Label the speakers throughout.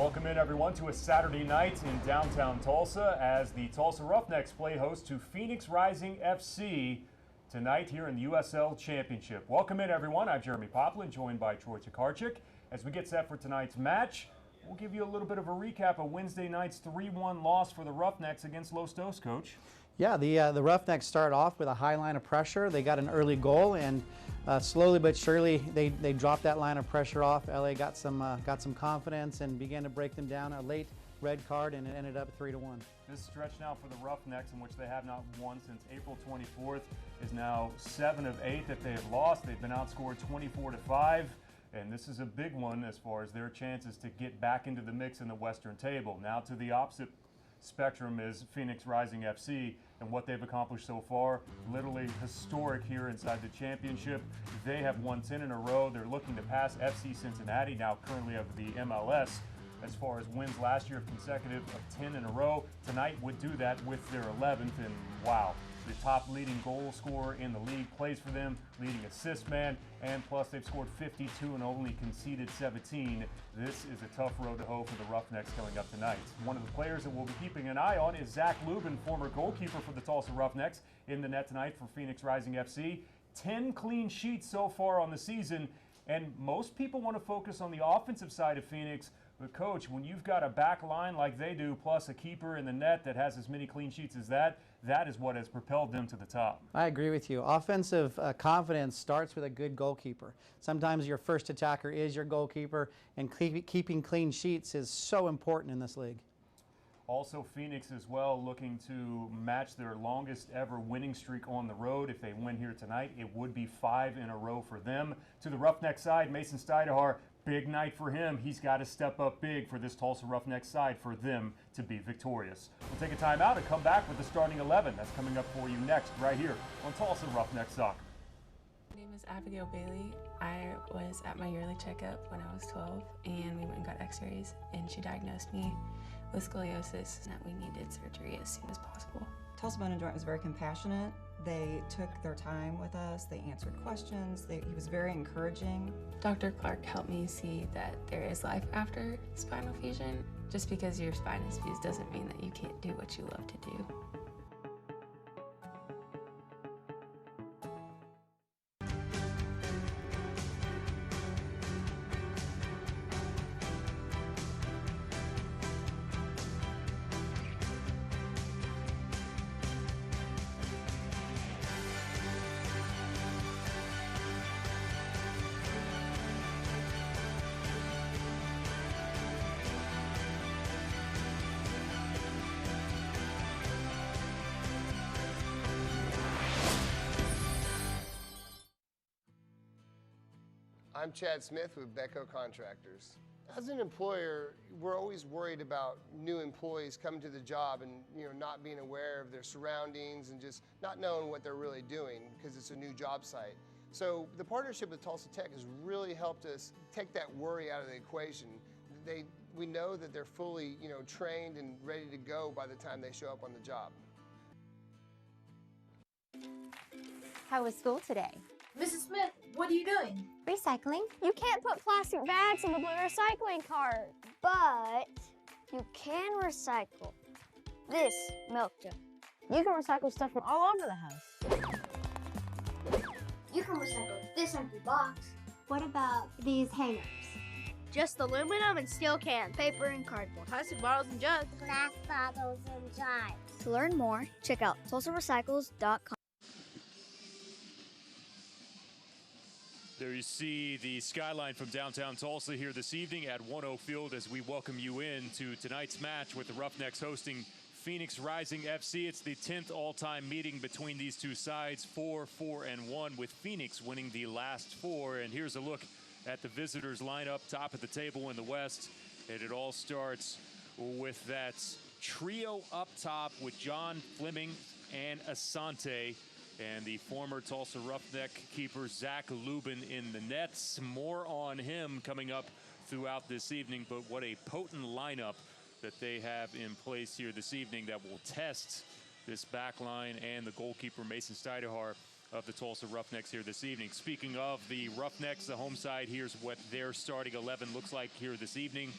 Speaker 1: Welcome in, everyone, to a Saturday night in downtown Tulsa as the Tulsa Roughnecks play host to Phoenix Rising FC tonight here in the USL Championship. Welcome in, everyone. I'm Jeremy Poplin, joined by Troy Tokarczyk. As we get set for tonight's match, we'll give you a little bit of a recap of Wednesday night's 3-1 loss for the Roughnecks against Los Dos, Coach.
Speaker 2: Yeah, the Roughnecks start off with a high line of pressure. They got an early goal, and slowly but surely they dropped that line of pressure off. LA got some confidence and began to break them down. A late red card, and it ended up 3-1.
Speaker 1: This stretch now for the Roughnecks, in which they have not won since April 24th, is now 7 of 8 that they have lost. They've been outscored 24-5. And this is a big one as far as their chances to get back into the mix in the Western table. Now to the opposite spectrum is Phoenix Rising FC, and what they've accomplished so far, literally historic here inside the championship. They have won 10 in a row. They're looking to pass FC Cincinnati, now currently of the MLS, as far as wins last year consecutive of 10 in a row. Tonight would do that with their 11th, and wow. The top leading goal scorer in the league plays for them, leading assist man, and plus they've scored 52 and only conceded 17. This is a tough road to hoe for the Roughnecks coming up tonight. One of the players that we'll be keeping an eye on is Zach Lubin, former goalkeeper for the Tulsa Roughnecks, in the net tonight for Phoenix Rising FC. 10 clean sheets so far on the season, and most people want to focus on the offensive side of Phoenix. But, Coach, when you've got a back line like they do, plus a keeper in the net that has as many clean sheets as that is what has propelled them to the top.
Speaker 2: I agree with you. Offensive confidence starts with a good goalkeeper. Sometimes your first attacker is your goalkeeper, and keeping clean sheets is so important in this league.
Speaker 1: Also, Phoenix as well looking to match their longest ever winning streak on the road. If they win here tonight, it would be 5 in a row for them. To the Roughneck side, Mason Stidehar, big night for him. He's got to step up big for this Tulsa Roughnecks side for them to be victorious. We'll take a timeout and come back with the starting 11. That's coming up for you next, right here on Tulsa Roughnecks Soccer.
Speaker 3: My name is Abigail Bailey. I was at my yearly checkup when I was 12, and we went and got x-rays, and she diagnosed me with scoliosis and that we needed surgery as soon as possible.
Speaker 4: Tulsa Bone and Joint was very compassionate. They took their time with us. They answered questions. He was very encouraging.
Speaker 3: Dr. Clark helped me see that there is life after spinal fusion. Just because your spine is fused doesn't mean that you can't do what you love to do.
Speaker 5: I'm Chad Smith with Becco Contractors. As an employer, we're always worried about new employees coming to the job and not being aware of their surroundings and just not knowing what they're really doing because it's a new job site. So the partnership with Tulsa Tech has really helped us take that worry out of the equation. We know that they're fully trained and ready to go by the time they show up on the job.
Speaker 6: How was school today?
Speaker 7: Mrs. Smith, what are you doing?
Speaker 6: Recycling.
Speaker 8: You can't put plastic bags in the blue recycling cart. But you can recycle this milk jug.
Speaker 6: You can recycle stuff from all over the house.
Speaker 7: You can recycle this empty box.
Speaker 8: What about these hangers?
Speaker 9: Just aluminum and steel cans, paper and cardboard, plastic bottles and jugs,
Speaker 8: glass bottles and jars.
Speaker 9: To learn more, check out TulsaRecycles.com.
Speaker 1: There you see the skyline from downtown Tulsa here this evening at 1-0 Field as we welcome you in to tonight's match with the Roughnecks hosting Phoenix Rising FC. It's the 10th all-time meeting between these two sides, 4-4-1, with Phoenix winning the last 4. And here's a look at the visitors lineup, top of the table in the West. And it all starts with that trio up top with John Fleming and Asante. And the former Tulsa Roughneck keeper, Zach Lubin, in the nets. More on him coming up throughout this evening, but what a potent lineup that they have in place here this evening that will test this back line and the goalkeeper, Mason Stidehar, of the Tulsa Roughnecks here this evening. Speaking of the Roughnecks, the home side, here's what their starting 11 looks like here this evening.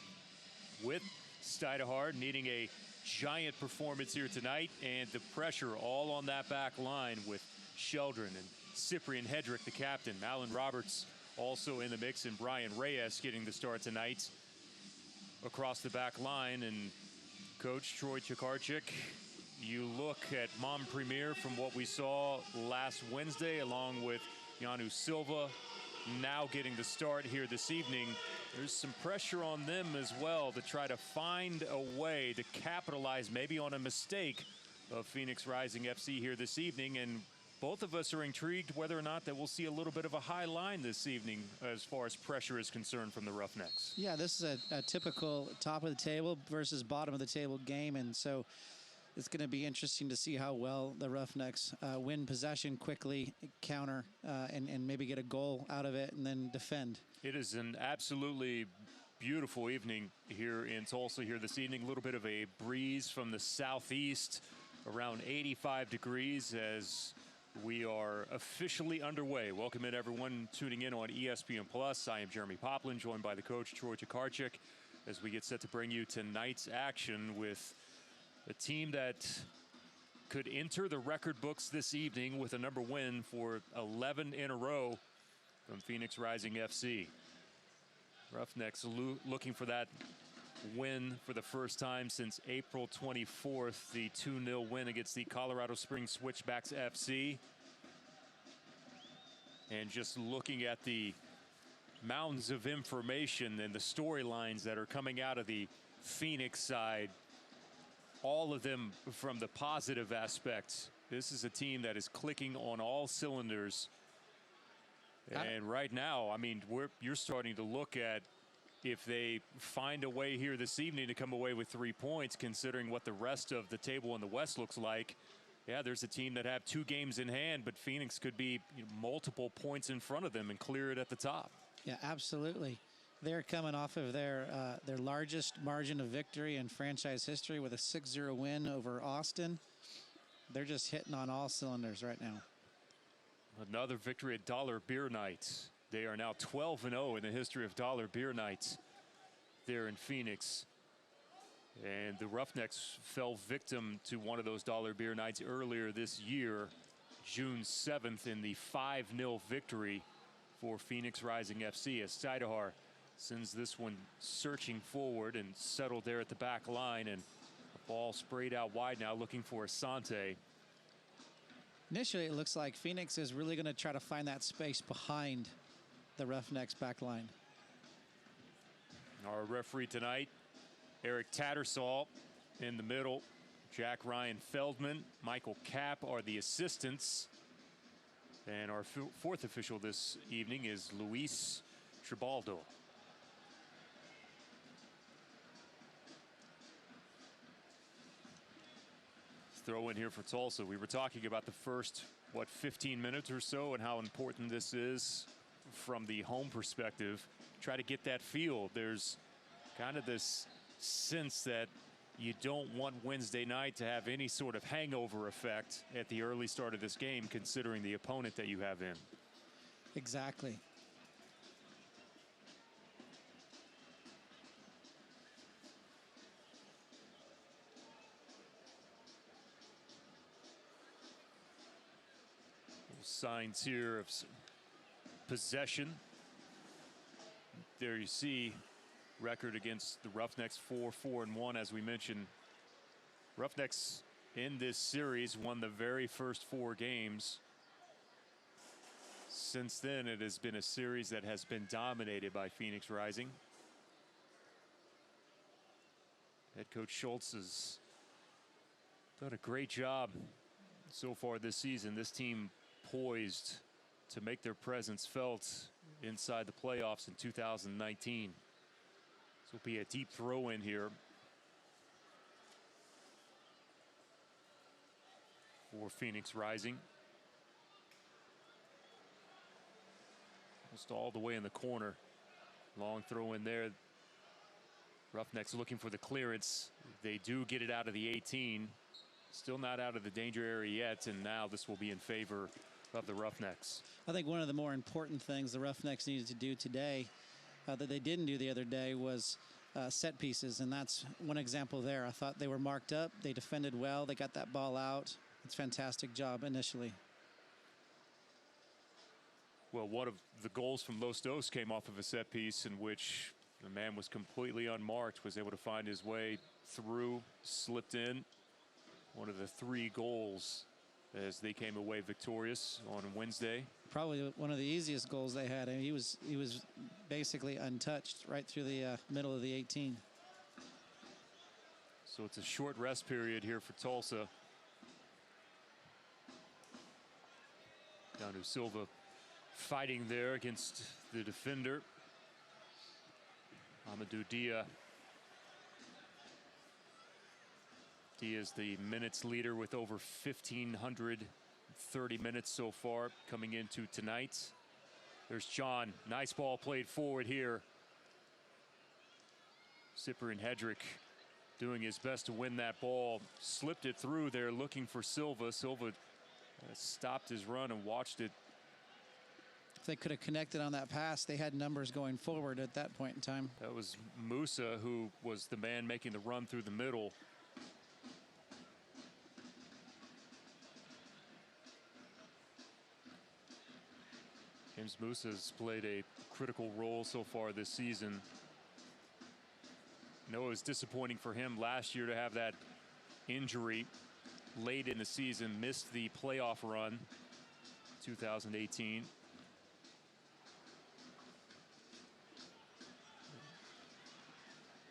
Speaker 10: with Stuyvesant needing a giant performance here tonight, and the pressure all on that back line with Sheldon and Cyprian Hedrick, the captain. Alan Roberts also in the mix, and Brian Reyes getting the start tonight across the back line. And Coach Troy Chikarchik, you look at Mom Premier from what we saw last Wednesday, along with Yanu Silva now getting the start here this evening. There's some pressure on them as well to try to find a way to capitalize maybe on a mistake of Phoenix Rising FC here this evening. And both of us are intrigued whether or not that we'll see a little bit of a high line this evening as far as pressure is concerned from the Roughnecks.
Speaker 2: Yeah, this is a typical top of the table versus bottom of the table game, and so it's going to be interesting to see how well the Roughnecks win possession quickly, counter, and maybe get a goal out of it and then defend.
Speaker 10: It is an absolutely beautiful evening here in Tulsa here this evening. A little bit of a breeze from the southeast, around 85 degrees as we are officially underway. Welcome in everyone tuning in on ESPN Plus. I am Jeremy Poplin, joined by the coach Troy Chikarchik, as we get set to bring you tonight's action with a team that could enter the record books this evening with a number win for 11 in a row from Phoenix Rising FC. Roughnecks looking for that win for the first time since April 24th, the 2-0 win against the Colorado Springs Switchbacks FC. And just looking at the mountains of information and the storylines that are coming out of the Phoenix side, all of them from the positive aspects. This is a team that is clicking on all cylinders. And right now, I mean, you're starting to look at if they find a way here this evening to come away with 3 points, considering what the rest of the table in the West looks like. Yeah, there's a team that have 2 games in hand, but Phoenix could be multiple points in front of them and clear it at the top.
Speaker 2: Yeah, absolutely. They're coming off of their largest margin of victory in franchise history with a 6-0 win over Austin. They're just hitting on all cylinders right now.
Speaker 10: Another victory at Dollar Beer Nights. They are now 12-0 in the history of Dollar Beer Nights there in Phoenix. And the Roughnecks fell victim to one of those Dollar Beer Nights earlier this year, June 7th, in the 5-0 victory for Phoenix Rising FC, as Stuyvesant sends this one searching forward and settled there at the back line, and a ball sprayed out wide now looking for Asante.
Speaker 2: Initially, it looks like Phoenix is really going to try to find that space behind the Roughnecks back line.
Speaker 10: Our referee tonight, Eric Tattersall in the middle. Jack Ryan Feldman, Michael Kapp are the assistants. And our fourth official this evening is Luis Tribaldo. Throw in here for Tulsa. We were talking about the first, 15 minutes or so, and how important this is from the home perspective. Try to get that feel. There's kind of this sense that you don't want Wednesday night to have any sort of hangover effect at the early start of this game, considering the opponent that you have in.
Speaker 2: Exactly.
Speaker 10: Signs here of possession. There you see record against the Roughnecks, 4-4-1. As we mentioned, Roughnecks in this series won the very first 4 games. Since then, it has been a series that has been dominated by Phoenix Rising. Head coach Schultz has done a great job so far this season. This team poised to make their presence felt inside the playoffs in 2019. This will be a deep throw in here for Phoenix Rising. Almost all the way in the corner. Long throw in there. Roughnecks looking for the clearance. They do get it out of the 18. Still not out of the danger area yet, and now this will be in favor of the Roughnecks.
Speaker 2: I think one of the more important things the Roughnecks needed to do today that they didn't do the other day was set pieces, and that's one example there. I thought they were marked up. They defended well. They got that ball out. It's a fantastic job initially.
Speaker 10: Well, one of the goals from Los Dos came off of a set piece in which the man was completely unmarked, was able to find his way through, slipped in. One of the 3 goals as they came away victorious on Wednesday.
Speaker 2: Probably one of the easiest goals they had. I mean, he was basically untouched right through the middle of the 18.
Speaker 10: So it's a short rest period here for Tulsa. Down to Silva fighting there against the defender, Amadou Dia. Dia's the minutes leader with over 1,530 minutes so far coming into tonight. There's John. Nice ball played forward here. Cyprian Hedrick doing his best to win that ball. Slipped it through there looking for Silva. Silva stopped his run and watched it.
Speaker 2: If they could have connected on that pass, they had numbers going forward at that point in time.
Speaker 10: That was Musa who was the man making the run through the middle. James Musa's played a critical role so far this season. I know it was disappointing for him last year to have that injury late in the season, missed the playoff run 2018.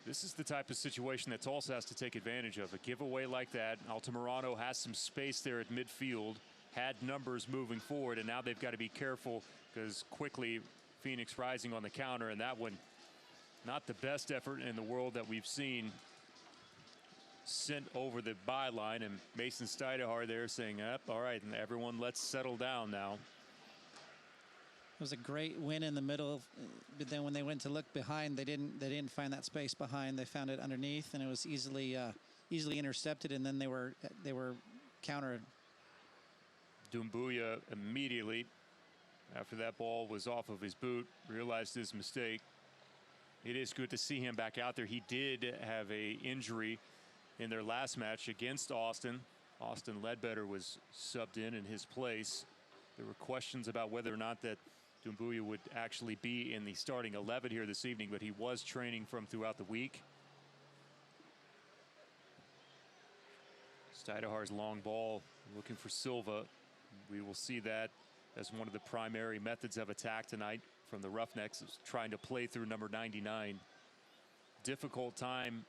Speaker 10: This is the type of situation that Tulsa has to take advantage of. A giveaway like that, Altamirano has some space there at midfield, had numbers moving forward, and now they've got to be careful because quickly Phoenix rising on the counter, and that one not the best effort in the world that we've seen. Sent over the byline, and Mason Stidehar there saying, all right, and everyone let's settle down now.
Speaker 2: It was a great win in the middle, but then when they went to look behind, they didn't find that space behind. They found it underneath, and it was easily intercepted, and then they were countered.
Speaker 10: Doumbouya immediately, after that ball was off of his boot, realized his mistake. It is good to see him back out there. He did have an injury in their last match against Austin. Austin Ledbetter was subbed in his place. There were questions about whether or not that Doumbouya would actually be in the starting 11 here this evening, but he was training from throughout the week. Stidehar's long ball looking for Silva. We will see that as one of the primary methods of attack tonight from the Roughnecks, is trying to play through number 99. Difficult time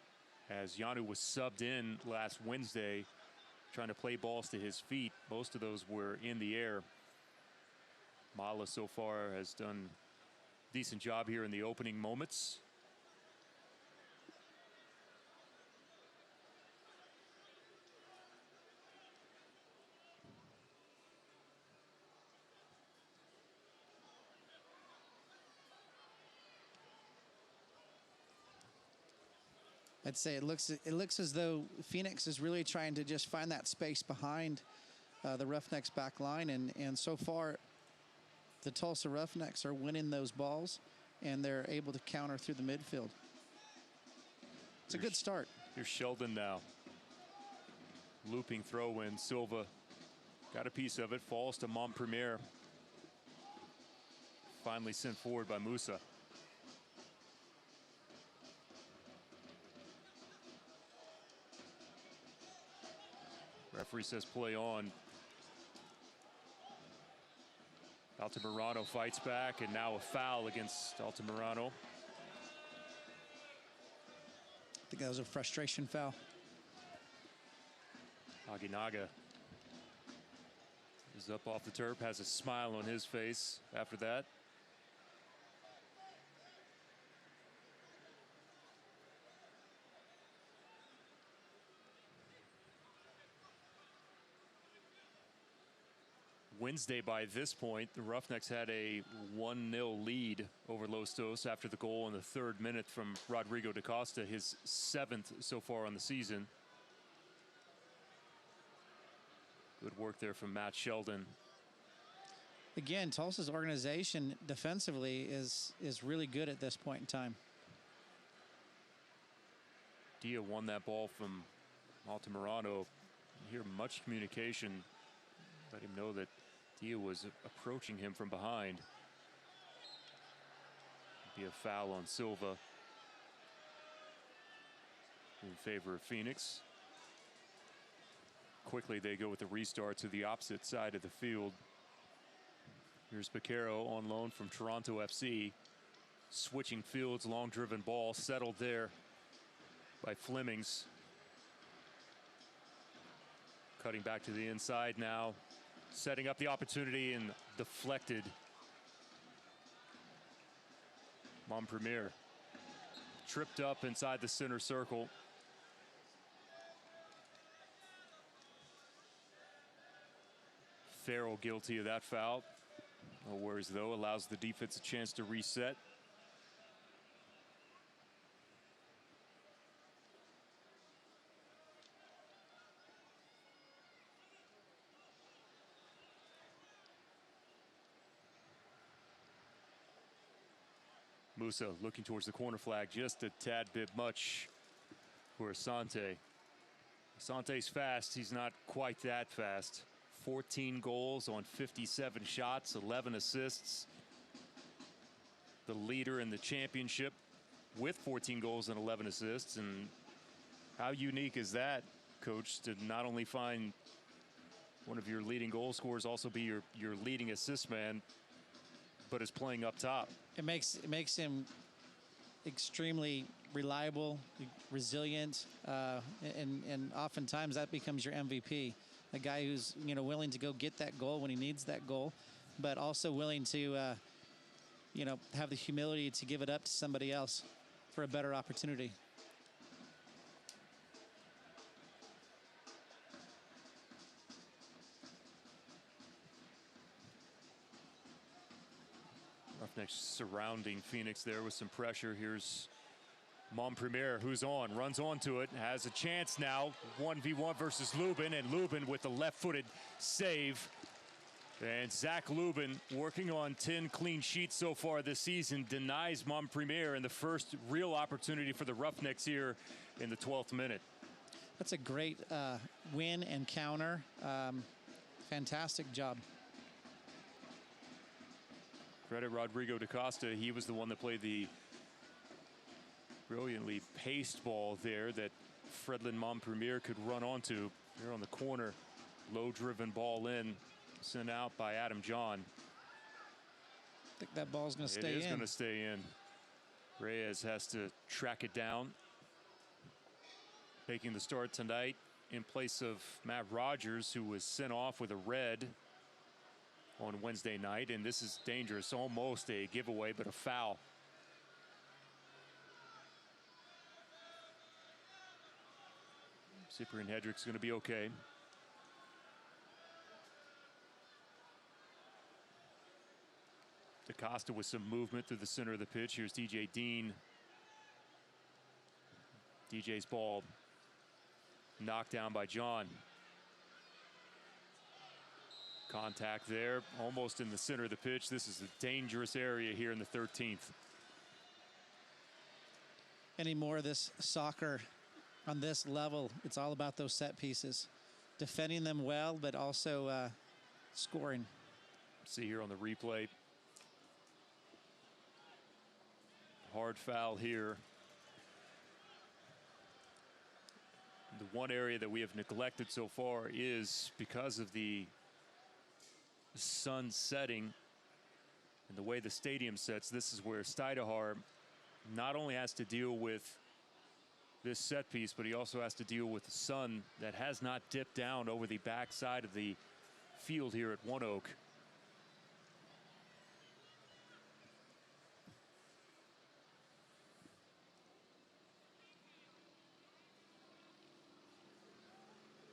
Speaker 10: as Yanu was subbed in last Wednesday, trying to play balls to his feet. Most of those were in the air. Mala so far has done a decent job here in the opening moments.
Speaker 2: I'd say it looks as though Phoenix is really trying to just find that space behind the Roughnecks back line, and so far the Tulsa Roughnecks are winning those balls, and they're able to counter through the midfield. It's a good start.
Speaker 10: Here's Sheldon now. Looping throw in. Silva got a piece of it, falls to Montpremier. Finally sent forward by Musa. Referee says play on. Altamirano fights back, and now a foul against Altamirano.
Speaker 2: I think that was a frustration foul.
Speaker 10: Aginaga is up off the turf, has a smile on his face after that. Wednesday, by this point, the Roughnecks had a 1-0 lead over Los Dos after the goal in the 3rd minute from Rodrigo da Costa, his 7th so far on the season. Good work there from Matt Sheldon.
Speaker 2: Again, Tulsa's organization defensively is really good at this point in time.
Speaker 10: Dia won that ball from Altamirano. You hear much communication. Let him know that Dia was approaching him from behind. Be a foul on Silva in favor of Phoenix. Quickly they go with the restart to the opposite side of the field. Here's Baquero on loan from Toronto FC. Switching fields, long driven ball settled there by Flemings. Cutting back to the inside now. Setting up the opportunity and deflected. Montpremier tripped up inside the center circle. Farrell guilty of that foul. No worries though, allows the defense a chance to reset. Musa looking towards the corner flag, just a tad bit much for Asante. Asante's fast, he's not quite that fast. 14 goals on 57 shots, 11 assists. The leader in the championship with 14 goals and 11 assists. And how unique is that, Coach, to not only find one of your leading goal scorers, also be your leading assist man, but is playing up top.
Speaker 2: It makes him extremely reliable, resilient, and oftentimes that becomes your MVP. A guy who's willing to go get that goal when he needs that goal, but also willing to have the humility to give it up to somebody else for a better opportunity.
Speaker 10: Roughnecks surrounding Phoenix there with some pressure. Here's Montpremier, who's on, runs onto it, has a chance now. 1v1 versus Lubin, and Lubin with the left-footed save. And Zach Lubin, working on 10 clean sheets so far this season, denies Montpremier in the first real opportunity for the Roughnecks here in the 12th minute.
Speaker 2: That's a great win and counter. Fantastic job.
Speaker 10: Credit Rodrigo da Costa. He was the one that played the brilliantly paced ball there that Fredlin Montpremier could run onto. Here on the corner, low driven ball in, sent out by Adam John.
Speaker 2: I think that ball's going to stay in.
Speaker 10: It is going to stay in. Reyes has to track it down. Making the start tonight in place of Matt Rogers, who was sent off with a red on Wednesday night, and this is dangerous, almost a giveaway, but a foul. Cyprian Hedrick's going to be okay. DaCosta with some movement through the center of the pitch. Here's DJ Dean. DJ's ball knocked down by John. Contact there, almost in the center of the pitch. This is a dangerous area here in the 13th.
Speaker 2: Any more of this soccer on this level, it's all about those set pieces. Defending them well, but also scoring.
Speaker 10: See here on the replay. Hard foul here. The one area that we have neglected so far is because of the sun setting and the way the stadium sets. This is where Stuydehaar not only has to deal with this set piece, but he also has to deal with the sun that has not dipped down over the back side of the field here at One Oak.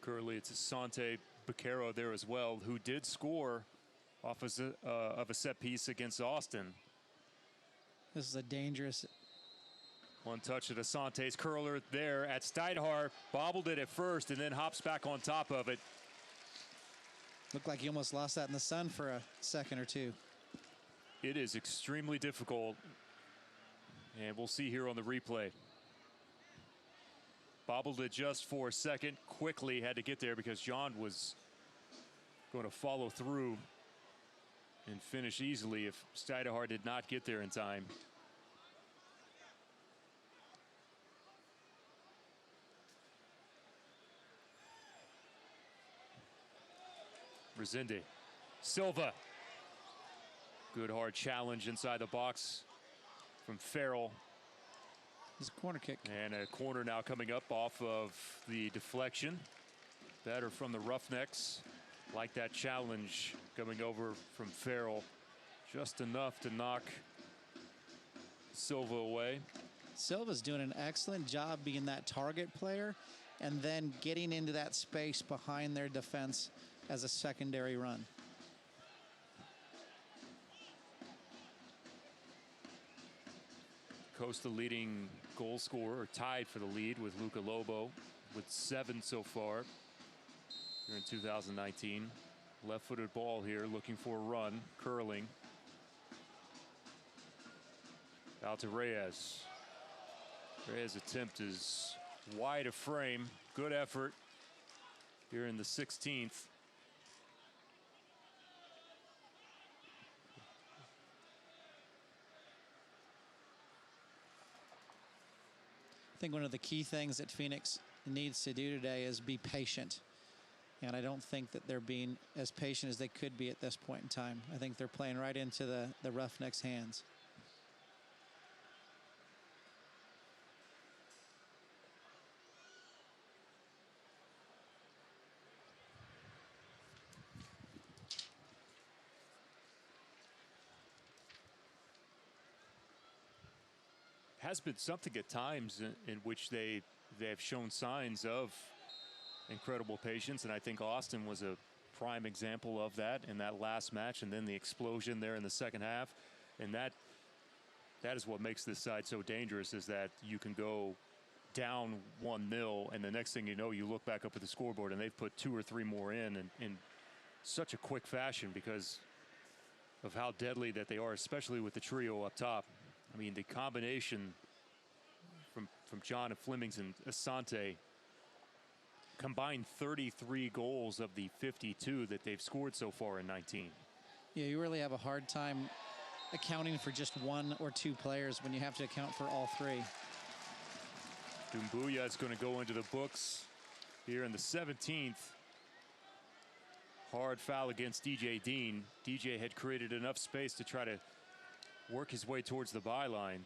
Speaker 10: Currently it's Asante Baquero there as well, who did score off of a set piece against Austin.
Speaker 2: This is a dangerous.
Speaker 10: One touch at Asante's curler there at Stuydehaar. Bobbled it at first and then hops back on top of it.
Speaker 2: Looked like he almost lost that in the sun for a second or two.
Speaker 10: It is extremely difficult. And we'll see here on the replay. Bobbled it just for a second. Quickly had to get there because John was going to follow through and finish easily if Stuyvesant did not get there in time. Resende. Silva. Good hard challenge inside the box from Farrell.
Speaker 2: It's a corner kick.
Speaker 10: And a corner now coming up off of the deflection. Better from the Roughnecks. Like that challenge coming over from Farrell. Just enough to knock Silva away.
Speaker 2: Silva's doing an excellent job being that target player and then getting into that space behind their defense as a secondary run.
Speaker 10: Costa leading goal scorer, or tied for the lead with Luca Lobo with 7 so far here in 2019. Left-footed ball here, looking for a run, curling. Out to Reyes. Reyes' attempt is wide of frame. Good effort here in the 16th.
Speaker 2: I think one of the key things that Phoenix needs to do today is be patient. And I don't think that they're being as patient as they could be at this point in time. I think they're playing right into the Roughnecks' hands.
Speaker 10: Has been something at times in which they have shown signs of incredible patience, and I think Austin was a prime example of that in that last match, and then the explosion there in the second half. And that is what makes this side so dangerous, is that you can go down 1-0 and the next thing you know, you look back up at the scoreboard and they've put 2 or 3 more in such a quick fashion because of how deadly that they are, especially with the trio up top. I mean, the combination from John and Flemings and Asante combined 33 goals of the 52 that they've scored so far in 19.
Speaker 2: Yeah, you really have a hard time accounting for just 1 or 2 players when you have to account for all 3.
Speaker 10: Dumbuya is going to go into the books here in the 17th. Hard foul against DJ Dean. DJ had created enough space to try to work his way towards the byline.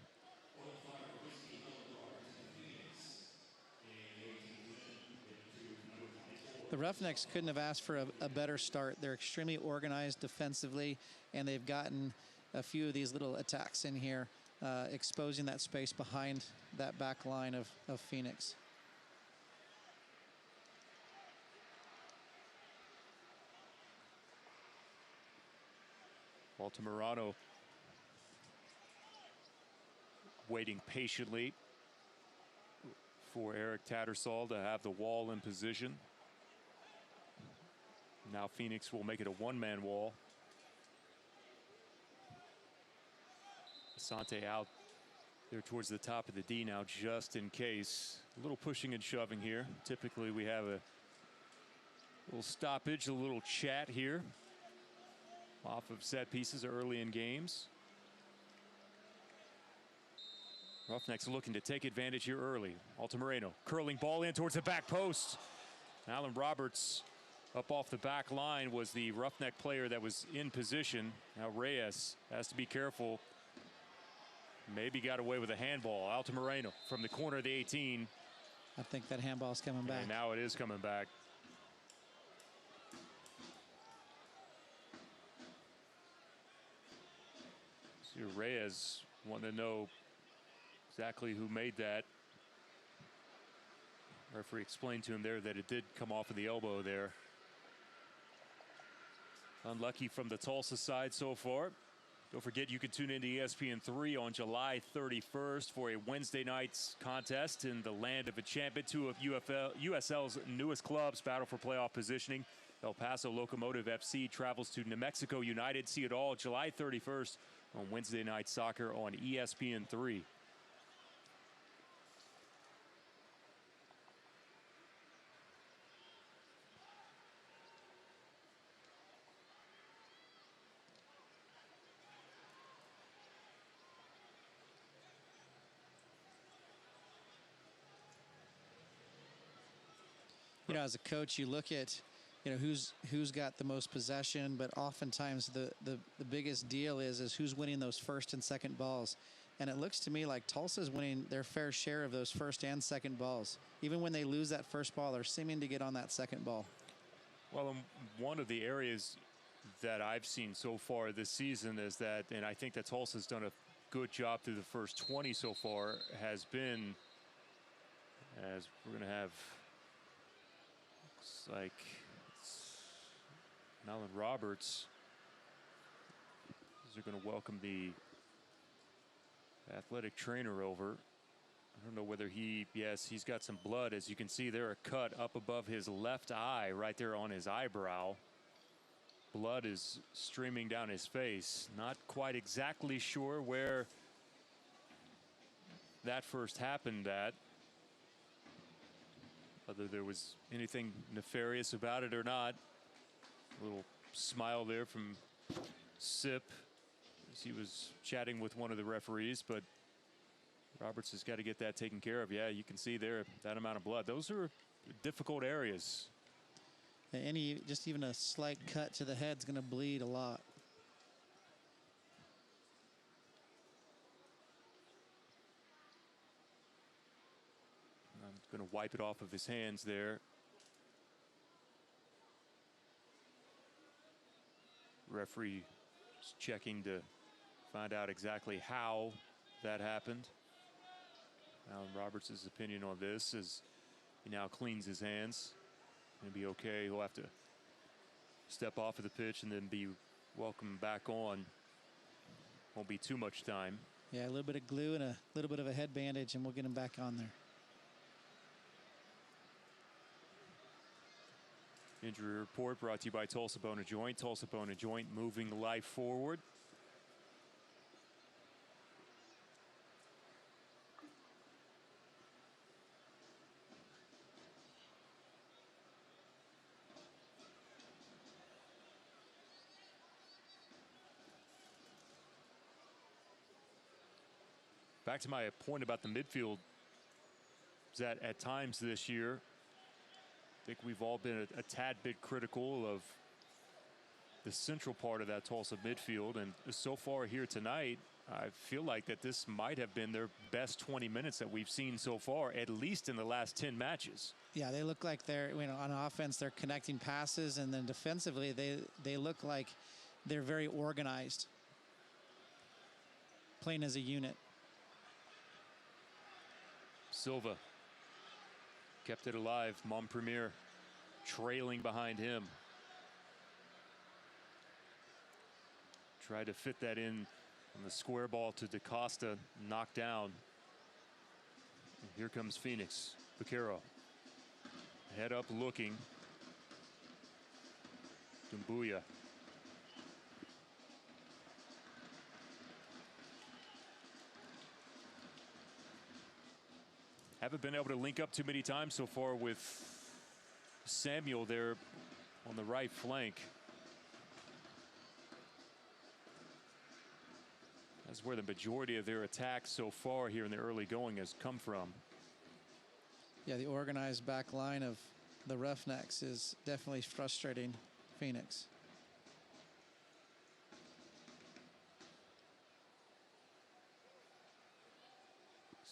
Speaker 2: The Roughnecks couldn't have asked for a better start. They're extremely organized defensively, and they've gotten a few of these little attacks in here, exposing that space behind that back line of Phoenix.
Speaker 10: Altamirano waiting patiently for Eric Tattersall to have the wall in position. Now Phoenix will make it a one-man wall. Asante out there towards the top of the D now, just in case. A little pushing and shoving here. Typically we have a little stoppage, a little chat here off of set pieces early in games. Roughnecks looking to take advantage here early. Altamirano curling ball in towards the back post. Alan Roberts up off the back line was the Roughneck player that was in position. Now Reyes has to be careful. Maybe got away with a handball. Altamirano from the corner of the 18.
Speaker 2: I think that handball's coming back.
Speaker 10: And now it is coming back. So Reyes wanting to know exactly who made that. Referee explained to him there that it did come off of the elbow there. Unlucky from the Tulsa side so far. Don't forget, you can tune into ESPN3 on July 31st for a Wednesday night's contest in the land of enchantment. 2 of USL's newest clubs battle for playoff positioning. El Paso Locomotive FC travels to New Mexico United. See it all July 31st on Wednesday Night Soccer on ESPN3.
Speaker 2: You know, as a coach, you look at, you know, who's got the most possession, but oftentimes the biggest deal is who's winning those first and second balls. And it looks to me like Tulsa's winning their fair share of those first and second balls. Even when they lose that first ball, they're seeming to get on that second ball.
Speaker 10: Well, one of the areas that I've seen so far this season is that, and I think that Tulsa's done a good job through the first 20 so far, has been, as we're going to have, looks like Alan Roberts. They're going to welcome the athletic trainer over. I don't know whether yes, he's got some blood. As you can see there, a cut up above his left eye, right there on his eyebrow. Blood is streaming down his face. Not quite exactly sure where that first happened at, whether there was anything nefarious about it or not. A little smile there from Sip as he was chatting with one of the referees, but Roberts has got to get that taken care of. Yeah, you can see there that amount of blood. Those are difficult areas.
Speaker 2: Just even a slight cut to the head's going to bleed a lot.
Speaker 10: I'm going to wipe it off of his hands there. Referee is checking to find out exactly how that happened. Alan Roberts' opinion on this is he now cleans his hands. He'll be okay. He'll have to step off of the pitch and then be welcomed back on. Won't be too much time.
Speaker 2: Yeah, a little bit of glue and a little bit of a head bandage, and we'll get him back on there.
Speaker 10: Injury report brought to you by Tulsa Bone & Joint. Tulsa Bone & Joint, moving life forward. Back to my point about the midfield, is that at times this year, I think we've all been a tad bit critical of the central part of that Tulsa midfield. And so far here tonight, I feel like that this might have been their best 20 minutes that we've seen so far, at least in the last 10 matches.
Speaker 2: Yeah, they look like they're, you know, on offense, they're connecting passes, and then defensively, they look like they're very organized, playing as a unit.
Speaker 10: Silva kept it alive. Montpremier trailing behind him. Tried to fit that in on the square ball to DaCosta, knocked down. And here comes Phoenix. Vaquero. Head up looking. Dumbuya. Haven't been able to link up too many times so far with Samuel there on the right flank. That's where the majority of their attacks so far here in the early going has come from.
Speaker 2: Yeah, the organized back line of the Roughnecks is definitely frustrating Phoenix.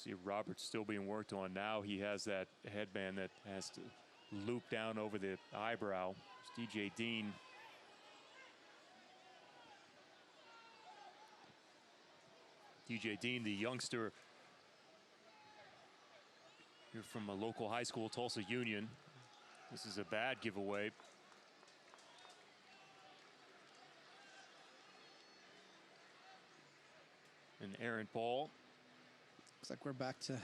Speaker 10: See Roberts still being worked on now. He has that headband that has to loop down over the eyebrow. It's DJ Dean. DJ Dean, the youngster here from a local high school, Tulsa Union. This is a bad giveaway. An errant ball.
Speaker 2: Looks like we're back to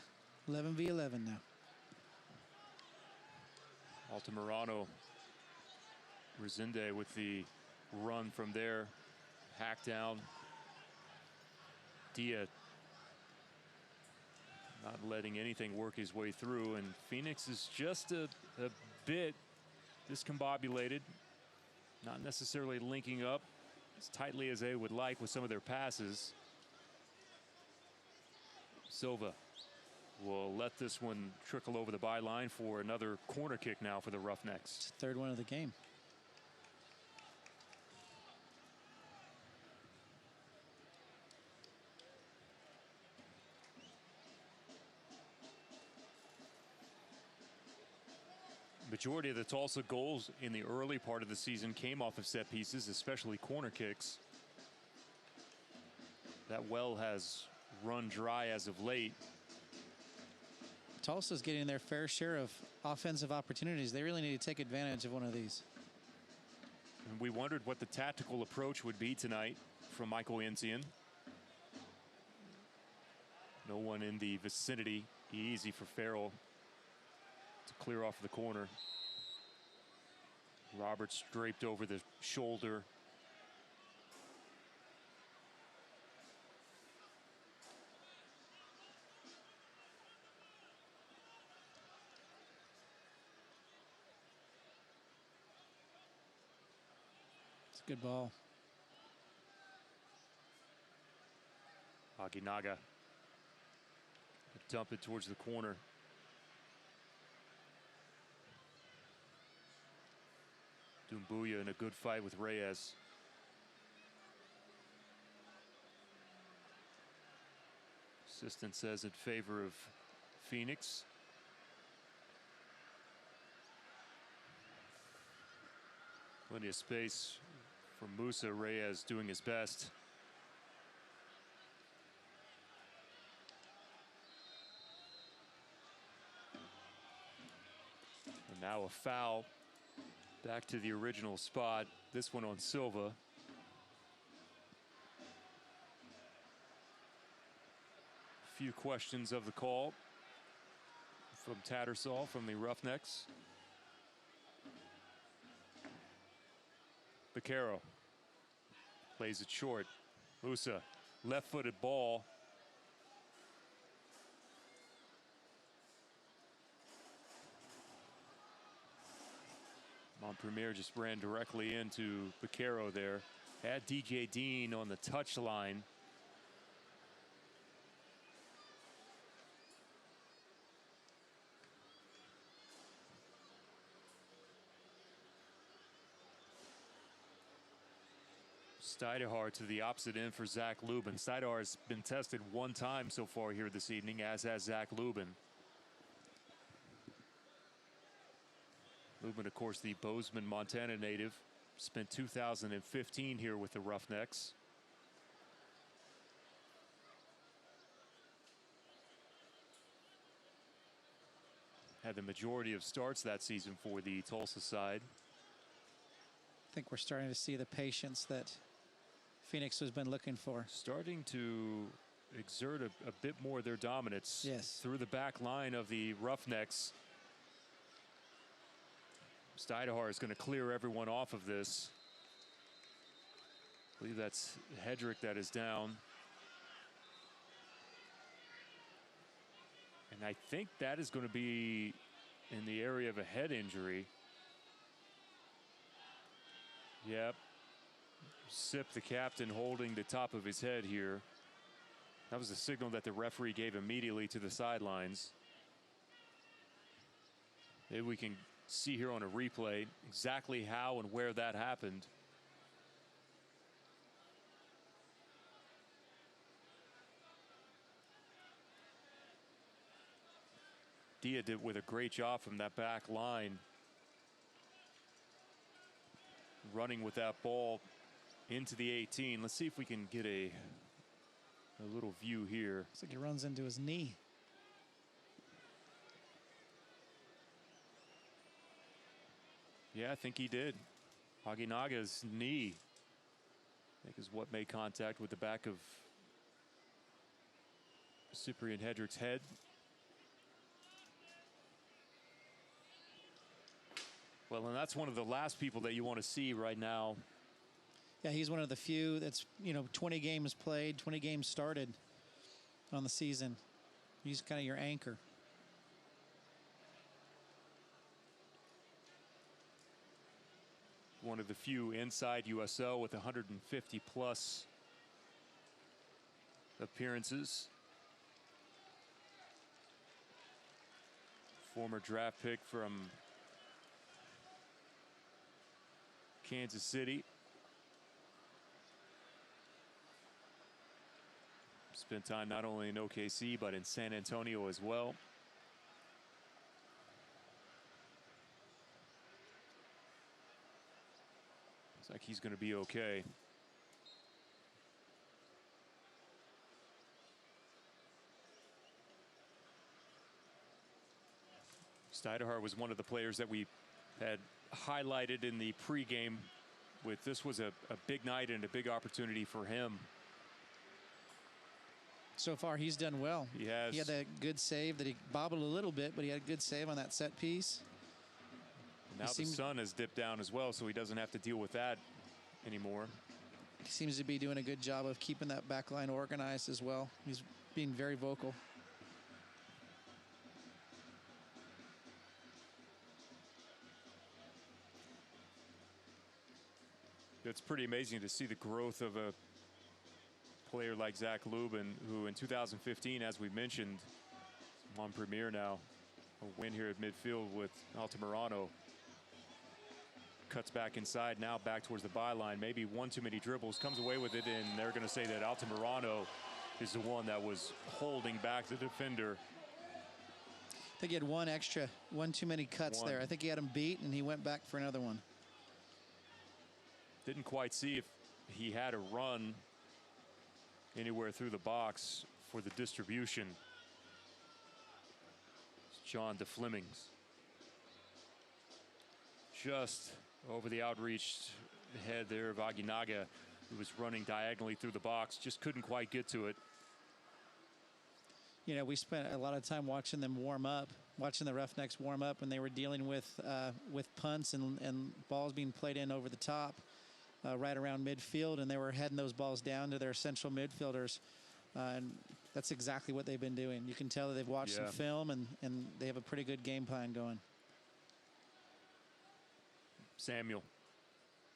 Speaker 2: 11v11 now.
Speaker 10: Altamirano, Resende with the run from there. Hack down. Dia not letting anything work his way through, and Phoenix is just a bit discombobulated, not necessarily linking up as tightly as they would like with some of their passes. Silva will let this one trickle over the byline for another corner kick now for the Roughnecks.
Speaker 2: Third one of the game.
Speaker 10: Majority of the Tulsa goals in the early part of the season came off of set pieces, especially corner kicks. That well has run dry as of late.
Speaker 2: Tulsa's getting their fair share of offensive opportunities. They really need to take advantage of one of these.
Speaker 10: And we wondered what the tactical approach would be tonight from Michael Insian. No one in the vicinity. Easy for Farrell to clear off the corner. Roberts draped over the shoulder.
Speaker 2: It's a good ball.
Speaker 10: Aginaga dump it towards the corner. Dumbuya in a good fight with Reyes. Assistant says in favor of Phoenix. Plenty of space for Musa. Reyes doing his best. And now a foul. Back to the original spot. This one on Silva. Few questions of the call from Tattersall from the Roughnecks. Beccaro plays it short. Musa, left-footed ball. Montpremier just ran directly into Beccaro there. Had DJ Dean on the touchline. Steidehar to the opposite end for Zach Lubin. Steidehar has been tested one time so far here this evening, as has Zach Lubin. Lubin, of course, the Bozeman, Montana native. Spent 2015 here with the Roughnecks. Had the majority of starts that season for the Tulsa side.
Speaker 2: I think we're starting to see the patience that Phoenix has been looking for.
Speaker 10: Starting to exert a bit more of their dominance through the back line of the Roughnecks. Steidehar is going to clear everyone off of this. I believe that's Hedrick that is down. And I think that is going to be in the area of a head injury. Yep. Sip, the captain, holding the top of his head here. That was a signal that the referee gave immediately to the sidelines. Maybe we can see here on a replay exactly how and where that happened. Dia did with a great job from that back line, running with that ball into the 18. Let's see if we can get a little view here.
Speaker 2: Looks like he runs into his knee.
Speaker 10: Yeah, I think he did. Aginaga's knee, I think, is what made contact with the back of Cyprian Hedrick's head. Well, and that's one of the last people that you want to see right now.
Speaker 2: Yeah, he's one of the few that's, 20 games played, 20 games started on the season. He's kind of your anchor.
Speaker 10: One of the few inside USO with 150 plus appearances. Former draft pick from Kansas City. Spent time not only in OKC, but in San Antonio as well. Looks like he's going to be okay. Steiderhart was one of the players that we had highlighted in the pregame with this was a big night and a big opportunity for him.
Speaker 2: So far, he's done well.
Speaker 10: He has.
Speaker 2: He had that good save that he bobbled a little bit, but he had a good save on that set piece.
Speaker 10: Now the sun has dipped down as well, so he doesn't have to deal with that anymore.
Speaker 2: He seems to be doing a good job of keeping that back line organized as well. He's being very vocal.
Speaker 10: It's pretty amazing to see the growth of a player like Zach Lubin, who in 2015, as we mentioned, on Premier now, a win here at midfield with Altamirano. Cuts back inside, now back towards the byline. Maybe one too many dribbles, comes away with it, and they're going to say that Altamirano is the one that was holding back the defender.
Speaker 2: I think he had one too many cuts there. I think he had him beat, and he went back for another one.
Speaker 10: Didn't quite see if he had a run anywhere through the box for the distribution. It's John de Flemings. Just over the outreach head there of Aguinaga, who was running diagonally through the box, just couldn't quite get to it.
Speaker 2: You know, we spent a lot of time watching them warm up, watching the Roughnecks warm up when they were dealing with punts and balls being played in over the top. Right around midfield, and they were heading those balls down to their central midfielders. And that's exactly what they've been doing. You can tell that they've watched some film, and they have a pretty good game plan going.
Speaker 10: Samuel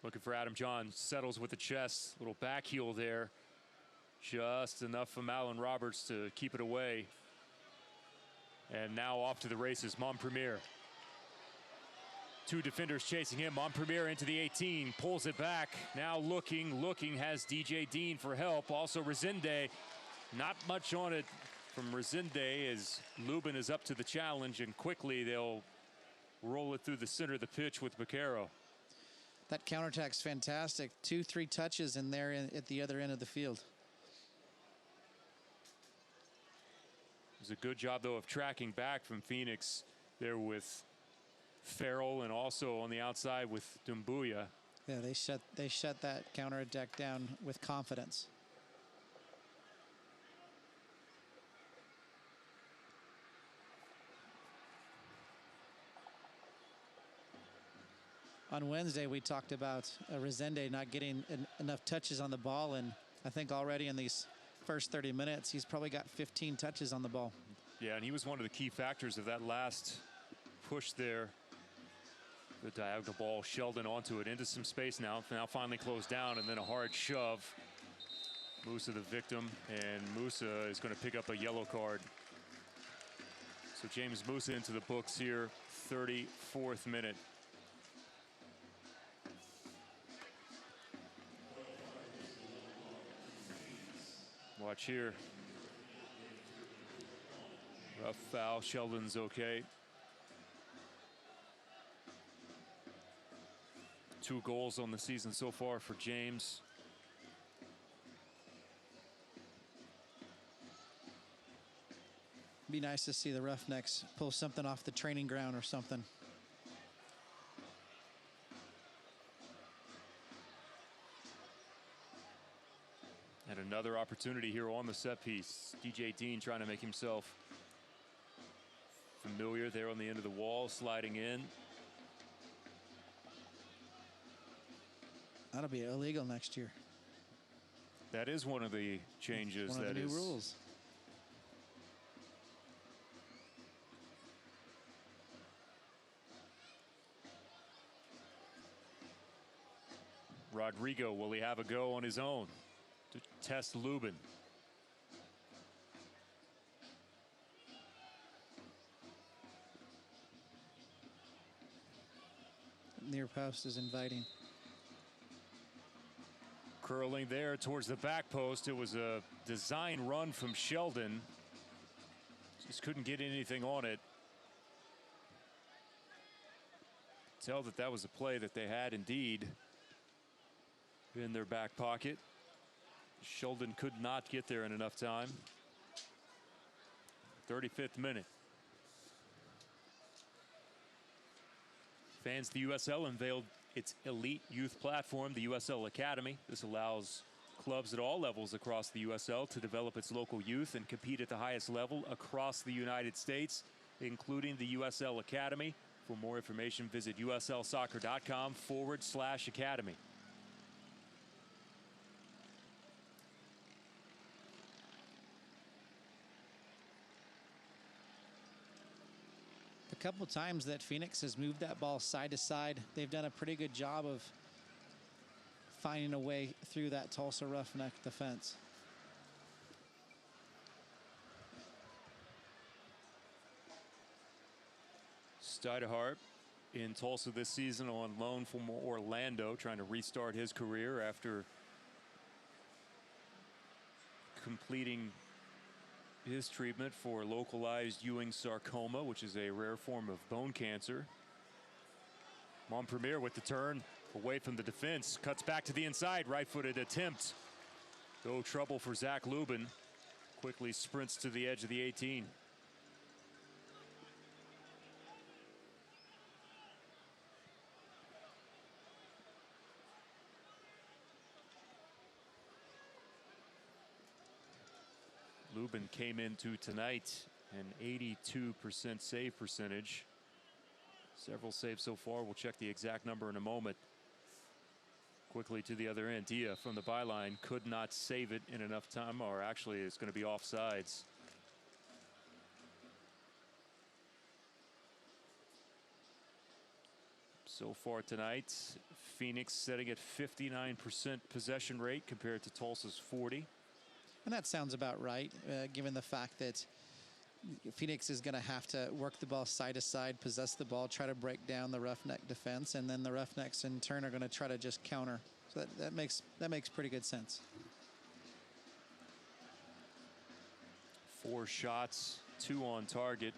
Speaker 10: looking for Adam John, settles with the chest, little back heel there. Just enough from Alan Roberts to keep it away. And now off to the races, Montpremier. Two defenders chasing him. Montpremier into the 18, pulls it back. Now looking, has DJ Dean for help. Also Resende, not much on it from Resende as Lubin is up to the challenge, and quickly they'll roll it through the center of the pitch with Baquero.
Speaker 2: That counterattack's fantastic. 2-3 touches in there at the other end of the field.
Speaker 10: It was a good job, though, of tracking back from Phoenix there with Farrell, and also on the outside with Dumbuya.
Speaker 2: Yeah, they shut that counterattack down with confidence. On Wednesday, we talked about Resende not getting enough touches on the ball, and I think already in these first 30 minutes, he's probably got 15 touches on the ball.
Speaker 10: Yeah, and he was one of the key factors of that last push there. The diagonal ball, Sheldon onto it, into some space now finally closed down, and then a hard shove. Musa the victim, and Musa is going to pick up a yellow card. So James Musa into the books here, 34th minute. Watch here. Rough foul, Sheldon's okay. 2 goals on the season so far for James.
Speaker 2: Be nice to see the Roughnecks pull something off the training ground or something.
Speaker 10: And another opportunity here on the set piece. DJ Dean trying to make himself familiar there on the end of the wall, sliding in.
Speaker 2: That'll be illegal next year.
Speaker 10: That is one of the changes.
Speaker 2: One of the new rules.
Speaker 10: Rodrigo, will he have a go on his own to test Lubin?
Speaker 2: near post is inviting.
Speaker 10: Curling there towards the back post. It was a design run from Sheldon. Just couldn't get anything on it. Tell that that was a play that they had indeed in their back pocket. Sheldon could not get there in enough time. 35th minute. Fans, the USL unveiled its elite youth platform, the USL Academy. This allows clubs at all levels across the USL to develop its local youth and compete at the highest level across the United States, including the USL Academy. For more information, visit uslsoccer.com/academy.
Speaker 2: A couple times that Phoenix has moved that ball side to side, they've done a pretty good job of finding a way through that Tulsa Roughneck defense.
Speaker 10: Stuyvesant in Tulsa this season on loan from Orlando, trying to restart his career after completing his treatment for localized Ewing sarcoma, which is a rare form of bone cancer. Montpremier with the turn away from the defense, cuts back to the inside, right-footed attempt. No trouble for Zach Lubin. Quickly sprints to the edge of the 18. Lubin came into tonight an 82% save percentage. Several saves so far. We'll check the exact number in a moment. Quickly to the other end. Dia from the byline could not save it in enough time, or actually it's going to be offsides. So far tonight, Phoenix setting at 59% possession rate compared to Tulsa's 40%.
Speaker 2: And that sounds about right, given the fact that Phoenix is going to have to work the ball side to side, possess the ball, try to break down the Roughneck defense, and then the Roughnecks in turn are going to try to just counter. So that makes pretty good sense.
Speaker 10: 4 shots, 2 on target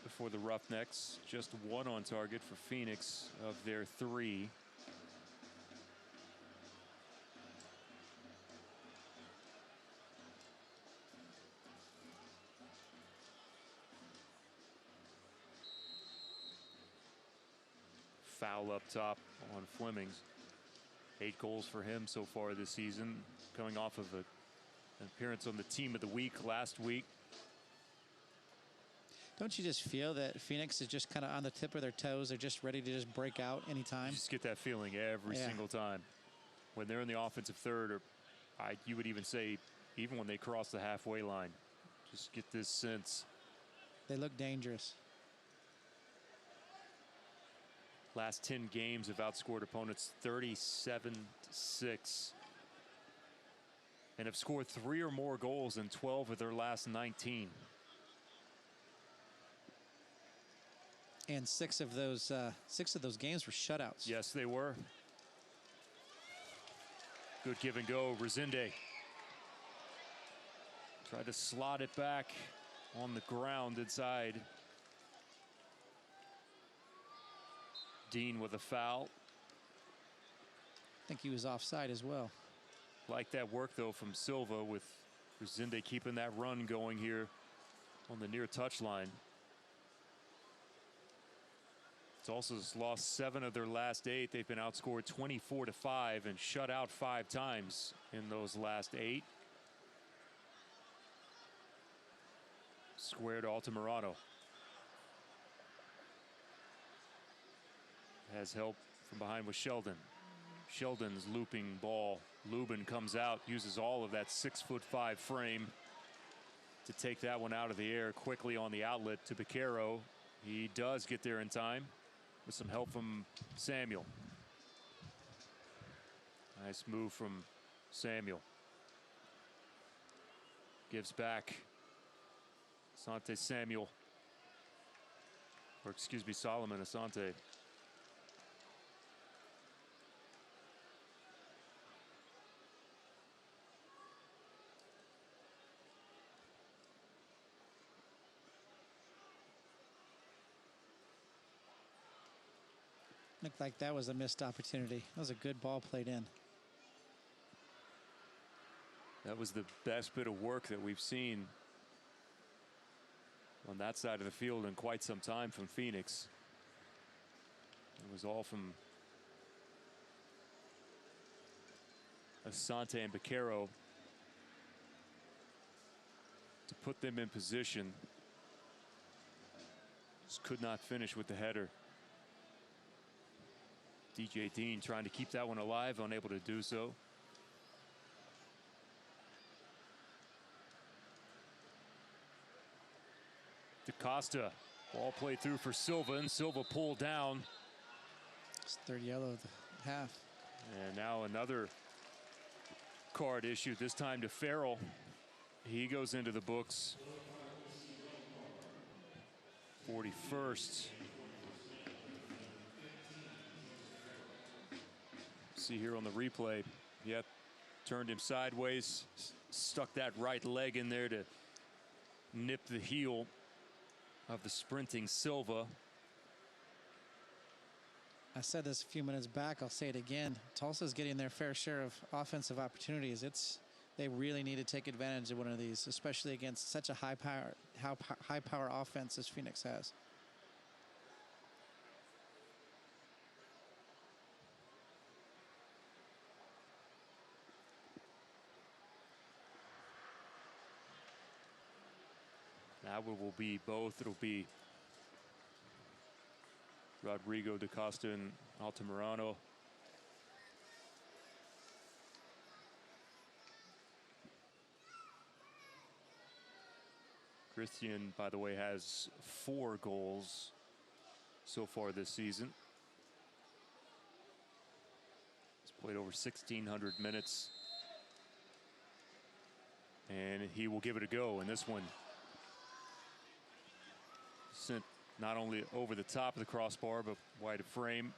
Speaker 10: for the Roughnecks, just 1 on target for Phoenix of their 3. Foul up top on Flemings. 8 goals for him so far this season, coming off of an appearance on the Team of the Week last week.
Speaker 2: Don't you just feel that Phoenix is just kind of on the tip of their toes? They're just ready to just break out anytime?
Speaker 10: You just get that feeling every single time. When they're in the offensive third, or you would even say even when they cross the halfway line, just get this sense.
Speaker 2: They look dangerous.
Speaker 10: Last 10 games have outscored opponents 37-6 and have scored 3 or more goals in 12 of their last 19.
Speaker 2: And 6 of those games were shutouts.
Speaker 10: Yes, they were. Good give and go. Resende tried to slot it back on the ground inside. Dean with a foul.
Speaker 2: I think he was offside as well.
Speaker 10: Like that work though from Silva, with Resende keeping that run going here on the near touchline. Tulsa's lost 7 of their last 8. They've been outscored 24-5 and shut out 5 times in those last 8. Square to Altamirano. Has help from behind with Sheldon. Sheldon's looping ball. Lubin comes out, uses all of that 6'5" frame to take that one out of the air quickly on the outlet to Beccaro. He does get there in time with some help from Samuel. Nice move from Samuel. Gives back. Asante Samuel. Or excuse me, Solomon Asante.
Speaker 2: Looked like that was a missed opportunity. That was a good ball played in.
Speaker 10: That was the best bit of work that we've seen on that side of the field in quite some time from Phoenix. It was all from Asante and Baquero to put them in position. Just could not finish with the header. DJ Dean trying to keep that one alive, unable to do so. DaCosta, ball played through for Silva, and Silva pulled down.
Speaker 2: It's third yellow of the half.
Speaker 10: And now another card issued, this time to Farrell. He goes into the books. 41st. See here on the replay, yep, turned him sideways, stuck that right leg in there to nip the heel of the sprinting Silva.
Speaker 2: I said this a few minutes back, I'll say it again. Tulsa's getting their fair share of offensive opportunities. They really need to take advantage of one of these, especially against such a high power offense as Phoenix has.
Speaker 10: Now it will be both. It'll be Rodrigo, DaCosta, and Altamirano. Christian, by the way, has 4 goals so far this season. He's played over 1,600 minutes. And he will give it a go in this one. Sent not only over the top of the crossbar, but wide of frame.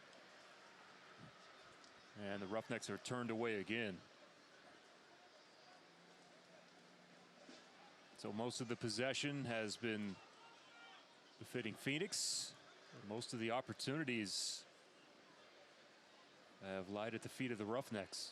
Speaker 10: And the Roughnecks are turned away again. So most of the possession has been befitting Phoenix. Most of the opportunities have lied at the feet of the Roughnecks.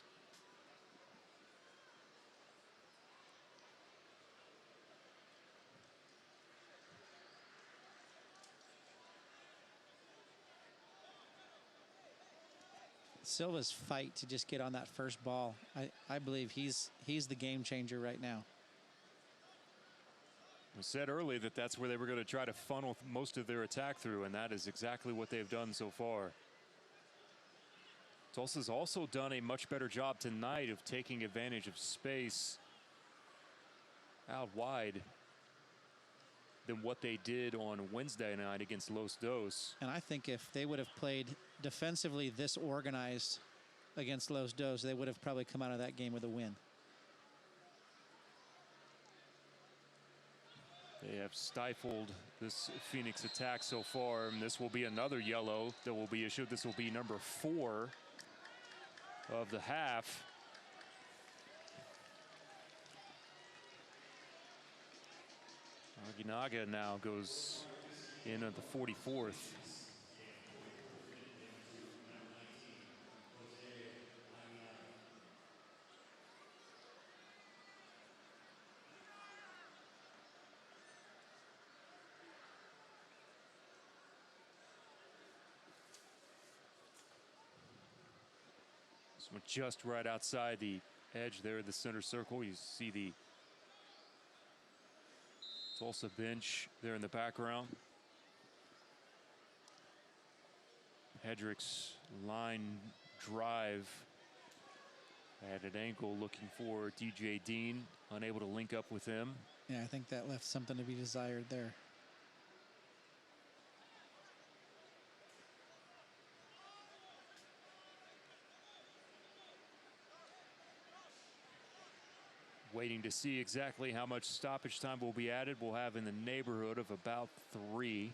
Speaker 2: Silva's fight to just get on that first ball, I believe he's the game changer right now.
Speaker 10: I said earlier that that's where they were going to try to funnel most of their attack through, and that is exactly what they've done so far. Tulsa's also done a much better job tonight of taking advantage of space out wide than what they did on Wednesday night against Los Dos.
Speaker 2: And I think if they would have played defensively this organized against Los Dos, they would have probably come out of that game with a win.
Speaker 10: They have stifled this Phoenix attack so far, and this will be another yellow that will be issued. This will be number 4 of the half. Aguinaga now goes in at the 44th. Just right outside the edge there, the center circle. You see the Tulsa bench there in the background. Hedrick's line drive at an angle, looking for DJ Dean, unable to link up with him.
Speaker 2: Yeah, I think that left something to be desired there.
Speaker 10: Waiting to see exactly how much stoppage time will be added. We'll have in the neighborhood of about 3.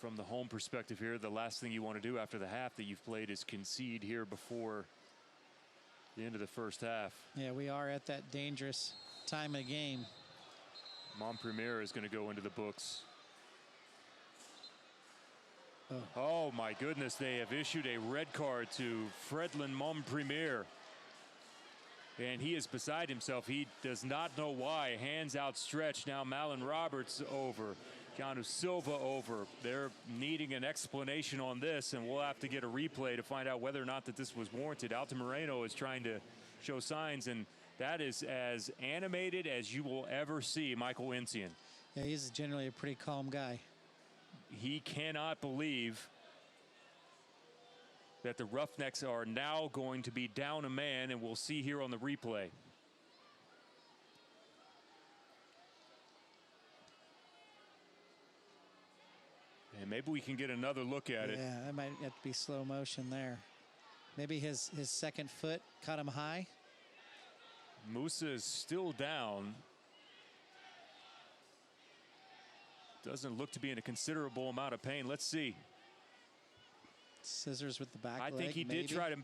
Speaker 10: From the home perspective here, the last thing you want to do after the half that you've played is concede here before the end of the first half.
Speaker 2: Yeah, we are at that dangerous time of the game.
Speaker 10: Montpremier is going to go into the books. Oh my goodness, they have issued a red card to Fredlin Montpremier. And he is beside himself. He does not know why. Hands outstretched. Now Malin Roberts over. Keanu Silva over. They're needing an explanation on this, and we'll have to get a replay to find out whether or not that this was warranted. Alta Moreno is trying to show signs, and that is as animated as you will ever see Michael Incian.
Speaker 2: Yeah, he's generally a pretty calm guy.
Speaker 10: He cannot believe that the Roughnecks are now going to be down a man, and we'll see here on the replay. And maybe we can get another look at it.
Speaker 2: Yeah, that might have to be slow motion there. Maybe his second foot caught him high.
Speaker 10: Musa is still down. Doesn't look to be in a considerable amount of pain. Let's see.
Speaker 2: Scissors with the back leg,
Speaker 10: I think he
Speaker 2: maybe.
Speaker 10: did try to.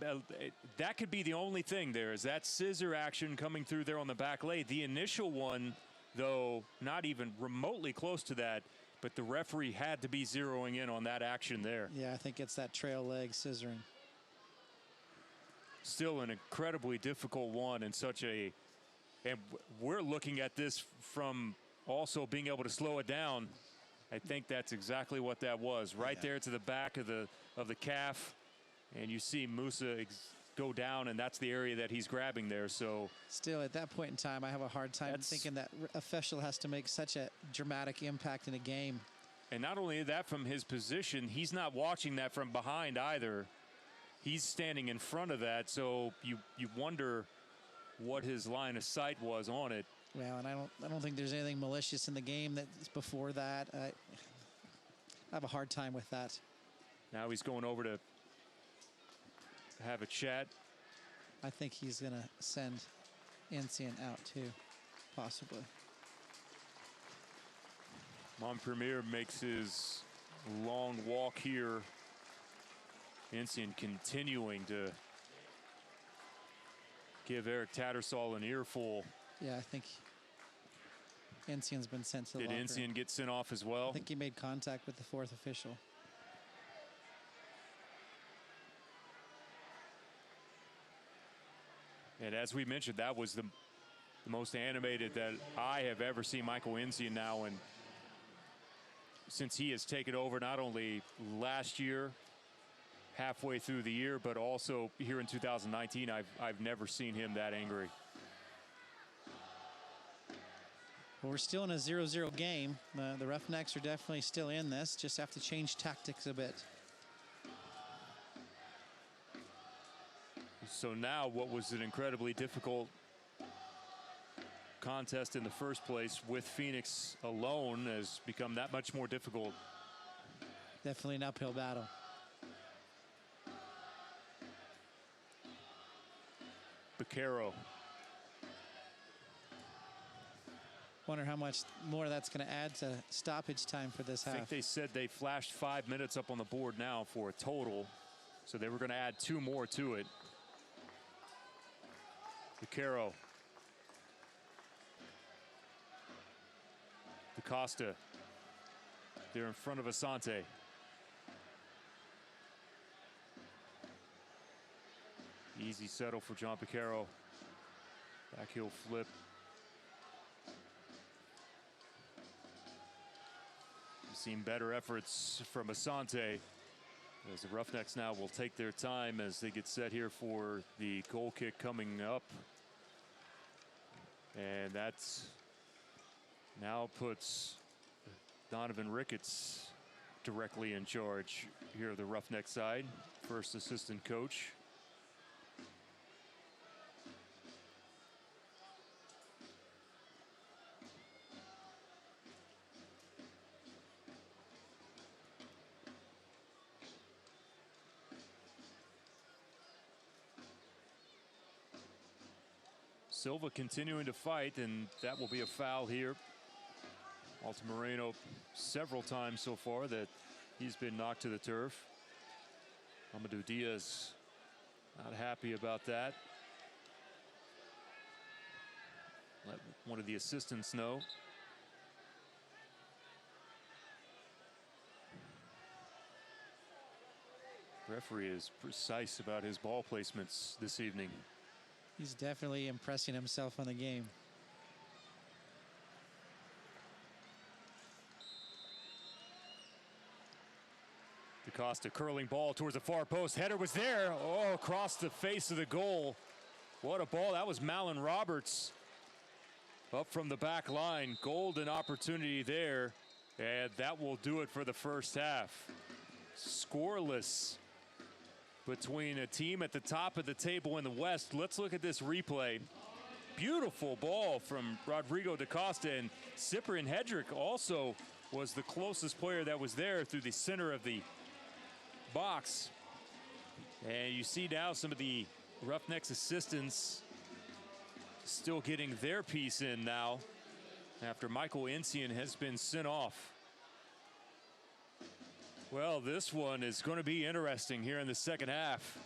Speaker 10: That could be the only thing there, is that scissor action coming through there on the back leg. The initial one, though, not even remotely close to that, but the referee had to be zeroing in on that action there.
Speaker 2: Yeah, I think it's that trail leg scissoring.
Speaker 10: Still an incredibly difficult one, and such a. And we're looking at this from also being able to slow it down. I think that's exactly what that was. Right there to the back of the calf, and you see Musa go down, and that's the area that he's grabbing there. So
Speaker 2: still, at that point in time, I have a hard time thinking that official has to make such a dramatic impact in a game.
Speaker 10: And not only that, from his position, he's not watching that from behind either. He's standing in front of that, so you wonder what his line of sight was on it.
Speaker 2: Well, and I don't think there's anything malicious in the game that's before that. I have a hard time with that.
Speaker 10: Now he's going over to have a chat.
Speaker 2: I think he's going to send Incian out too, possibly.
Speaker 10: Montpremier makes his long walk here. Incian continuing to give Eric Tattersall an earful.
Speaker 2: Yeah, I think Incian's been sent to the locker room.
Speaker 10: Did Incian get sent off as well?
Speaker 2: I think he made contact with the fourth official.
Speaker 10: And as we mentioned, that was the most animated that I have ever seen Michael Incian now. And since he has taken over not only last year, halfway through the year, but also here in 2019, I've never seen him that angry.
Speaker 2: Well, we're still in a 0-0 game. The Roughnecks are definitely still in this. Just have to change tactics a bit.
Speaker 10: So now what was an incredibly difficult contest in the first place with Phoenix alone has become that much more difficult.
Speaker 2: Definitely an uphill battle.
Speaker 10: Beccaro.
Speaker 2: Wonder how much more that's going to add to stoppage time for this half.
Speaker 10: I think they said they flashed 5 minutes up on the board now for a total. So they were going to add 2 more to it. Beccaro. DaCosta. They're in front of Asante. Easy settle for John Beccaro. Back heel flip. We've seen better efforts from Asante, as the Roughnecks now will take their time as they get set here for the goal kick coming up. And that's now puts Donovan Ricketts directly in charge here of the Roughneck side, first assistant coach. Silva continuing to fight, and that will be a foul here. Alta Moreno several times so far that he's been knocked to the turf. Amadou Diaz not happy about that. let one of the assistants know. Referee is precise about his ball placements this evening.
Speaker 2: He's definitely impressing himself on the game.
Speaker 10: DaCosta curling ball towards the far post. Header was there. Oh, across the face of the goal. What a ball. That was Malin Roberts up from the back line. Golden opportunity there. And that will do it for the first half. Scoreless between a team at the top of the table in the West. Let's look at this replay. Beautiful ball from Rodrigo DaCosta, and Cyprian Hedrick also was the closest player that was there through the center of the box. And you see now some of the Roughnecks assistants still getting their piece in now after Michael Encian has been sent off. Well, this one is going to be interesting here in the second half.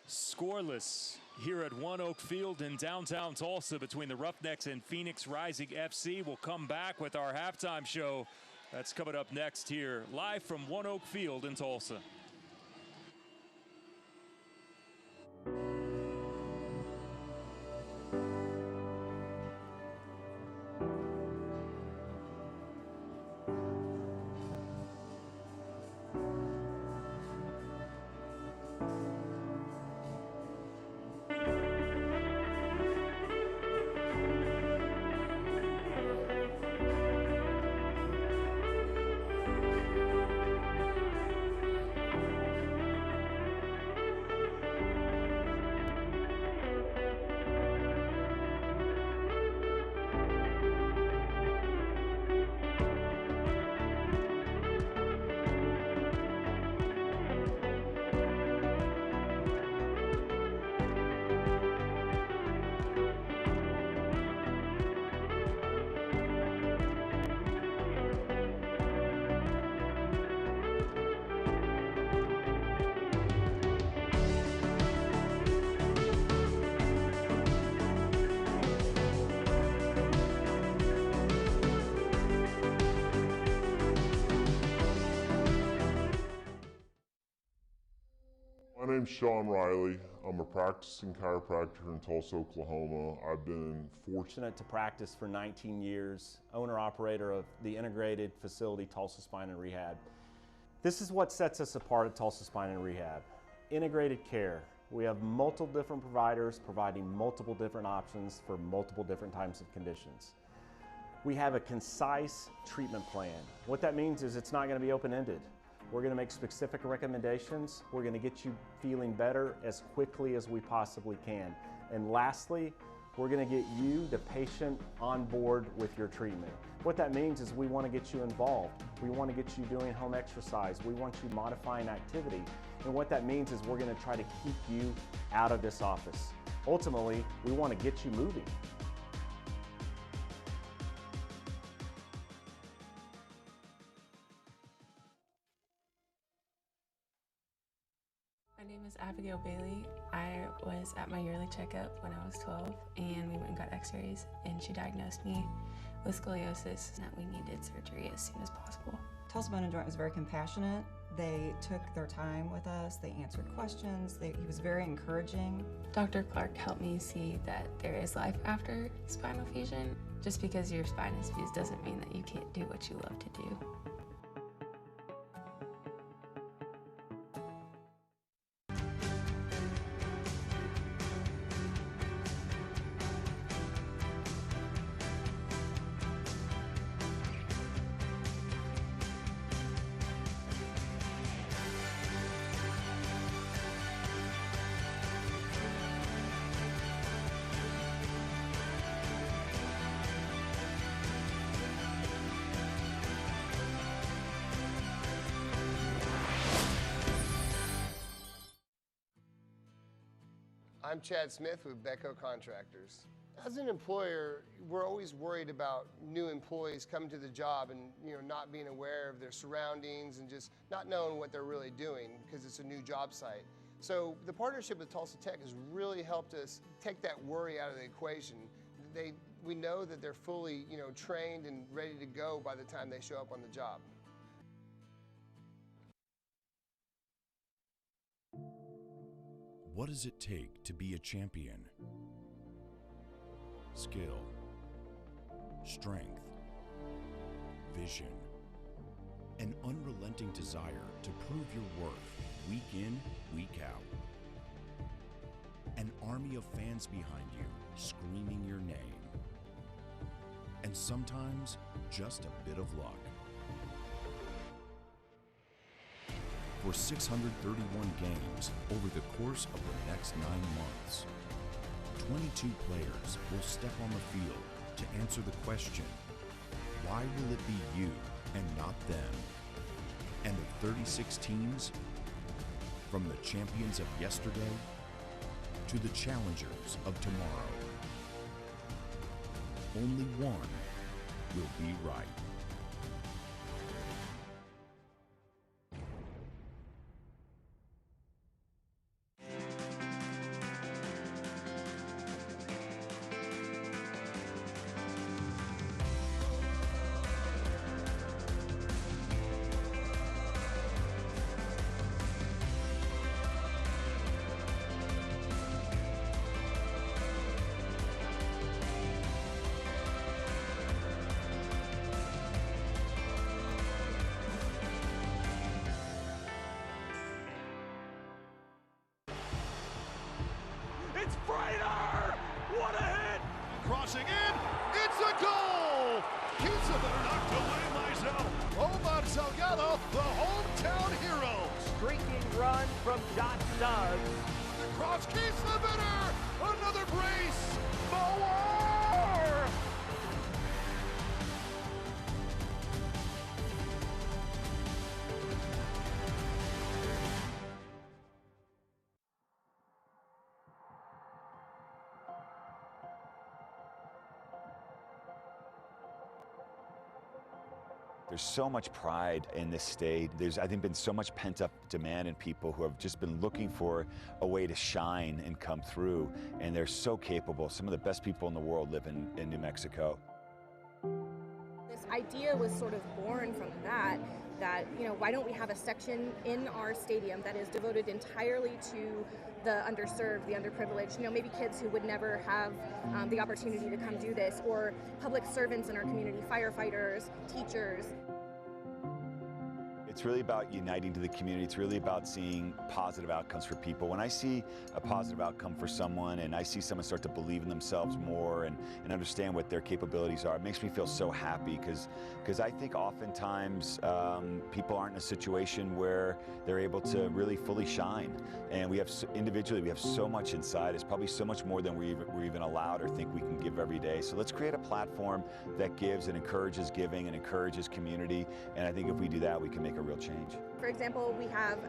Speaker 10: Scoreless here at One Oak Field in downtown Tulsa between the Roughnecks and Phoenix Rising FC. We'll come back with our halftime show. That's coming up next here, live from One Oak Field in Tulsa.
Speaker 11: My name's Sean Riley. I'm a practicing chiropractor in Tulsa, Oklahoma. I've been fortunate to practice for 19 years, owner-operator of the integrated facility Tulsa Spine and Rehab. This is what sets us apart at Tulsa Spine and Rehab. Integrated care. We have multiple different providers providing multiple different options for multiple different types of conditions. We have a concise treatment plan. What that means is it's not going to be open-ended. We're going to make specific recommendations. We're going to get you feeling better as quickly as we possibly can. And lastly, we're going to get you, the patient, on board with your treatment. What that means is we want to get you involved. We want to get you doing home exercise. We want you modifying activity. And what that means is we're going to try to keep you out of this office. Ultimately, we want to get you moving.
Speaker 3: My name is Abigail Bailey. I was at my yearly checkup when I was 12, and we went and got x-rays, and she diagnosed me with scoliosis and that we needed surgery as soon as possible.
Speaker 4: Tulsa Bone and Joint was very compassionate. They took their time with us. They answered questions. He was very encouraging.
Speaker 3: Dr. Clark helped me see that there is life after spinal fusion. Just because your spine is fused doesn't mean that you can't do what you love to do.
Speaker 5: I'm Chad Smith with Becco Contractors. As an employer, we're always worried about new employees coming to the job and not being aware of their surroundings and just not knowing what they're really doing because it's a new job site. So the partnership with Tulsa Tech has really helped us take that worry out of the equation. We know that they're fully, trained and ready to go by the time they show up on the job.
Speaker 12: What does it take to be a champion? Skill, strength, vision, an unrelenting desire to prove your worth week in, week out. An army of fans behind you screaming your name. And sometimes just a bit of luck. For 631 games over the course of the next 9 months, 22 players will step on the field to answer the question, why will it be you and not them? And the 36 teams, from the champions of yesterday to the challengers of tomorrow, only one will be right.
Speaker 13: It's Freighter! What a hit! Crossing in, it's a goal! Keeps a better knock to William Mizell. Omar Salgado, the hometown hero.
Speaker 14: Streaking run from Josh Suggs.
Speaker 13: The cross keeps the better! Another brace! Mower!
Speaker 15: There's so much pride in this state. There's, I think, been so much pent-up demand in people who have just been looking for a way to shine and come through, and they're so capable. Some of the best people in the world live in New Mexico.
Speaker 16: This idea was sort of born from that, why don't we have a section in our stadium that is devoted entirely to the underserved, the underprivileged, maybe kids who would never have the opportunity to come do this, or public servants in our community, firefighters, teachers.
Speaker 15: It's really about uniting to the community. It's really about seeing positive outcomes for people. When I see a positive outcome for someone and I see someone start to believe in themselves more and understand what their capabilities are, it makes me feel so happy because I think oftentimes people aren't in a situation where they're able to really fully shine. And we have, individually, we have so much inside. It's probably so much more than we're even allowed or think we can give every day. So let's create a platform that gives and encourages giving and encourages community. And I think if we do that, we can make a real change.
Speaker 16: For example, we have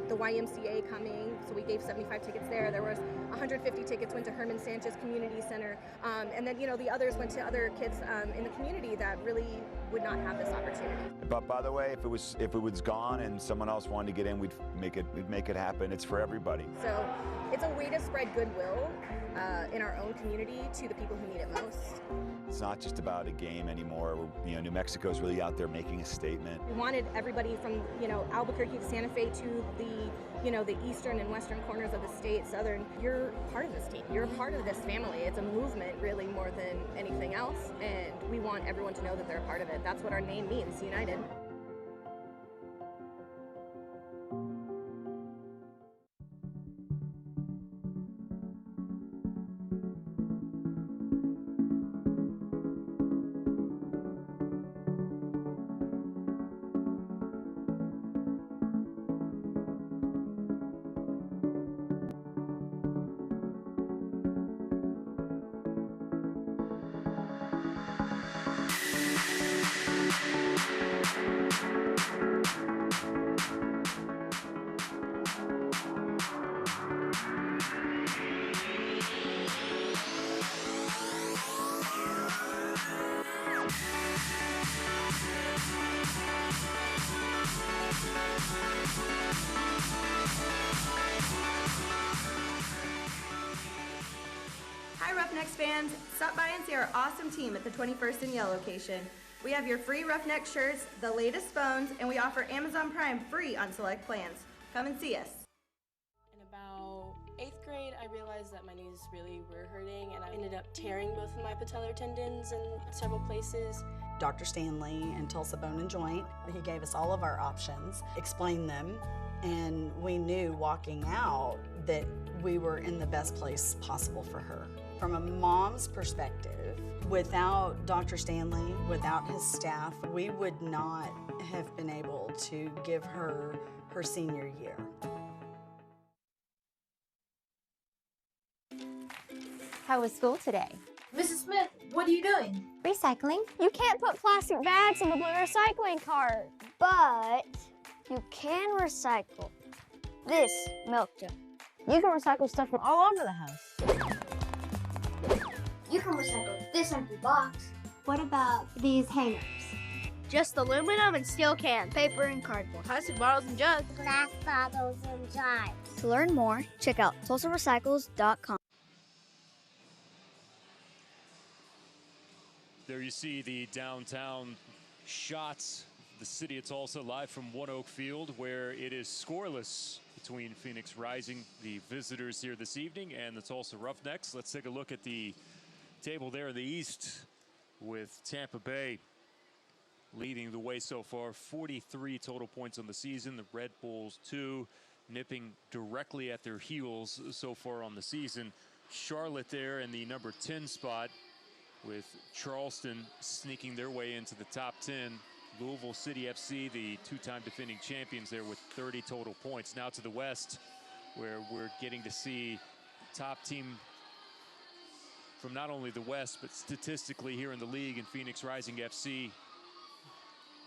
Speaker 16: the YMCA coming, so we gave 75 tickets there. There was 150 tickets went to Herman Sanchez Community Center, and then the others went to other kids in the community that really would not have this opportunity.
Speaker 15: But by the way, if it was gone and someone else wanted to get in, we'd make it happen. It's for everybody.
Speaker 16: So it's a way to spread goodwill in our own community to the people who need it most.
Speaker 15: It's not just about a game anymore. New Mexico is really out there making a statement.
Speaker 16: We wanted everybody from Albuquerque to Santa Fe to the eastern and western corners of the state, southern. You're part of this team. You're part of this family. It's a movement really more than anything else, and we want everyone to know that they're a part of it. That's what our name means, United.
Speaker 17: fans, stop by and see our awesome team at the 21st and Yale location. We have your free Roughnecks shirts, the latest phones, and we offer Amazon Prime free on select plans. Come and see us.
Speaker 18: In about 8th grade, I realized that my knees really were hurting, and I ended up tearing both of my patellar tendons in several places.
Speaker 19: Dr. Stanley and Tulsa Bone and Joint, he gave us all of our options, explained them, and we knew walking out that we were in the best place possible for her. From a mom's perspective, without Dr. Stanley, without his staff, we would not have been able to give her her senior year.
Speaker 6: How was school today?
Speaker 7: Mrs. Smith, what are you doing?
Speaker 8: Recycling. You can't put plastic bags in the blue recycling cart, but you can recycle this milk jug.
Speaker 6: You can recycle stuff from all over the house.
Speaker 7: You can recycle this empty box.
Speaker 8: What about these hangers?
Speaker 9: Just aluminum and steel cans,
Speaker 8: Paper and cardboard.
Speaker 9: plastic bottles and jugs.
Speaker 8: Glass bottles and jars. To learn more, check out TulsaRecycles.com.
Speaker 10: There you see the downtown shots. The city of Tulsa live from One Oak Field, where it is scoreless between Phoenix Rising, the visitors here this evening, and the Tulsa Roughnecks. Let's take a look at the table there in the East with Tampa Bay leading the way so far. 43 total points on the season. The Red Bulls 2 nipping directly at their heels so far on the season. Charlotte there in the number 10 spot, with Charleston sneaking their way into the top 10. Louisville City FC, the two-time defending champions, there with 30 total points. Now to the West, where we're getting to see top team from not only the West, but statistically here in the league, and Phoenix Rising FC.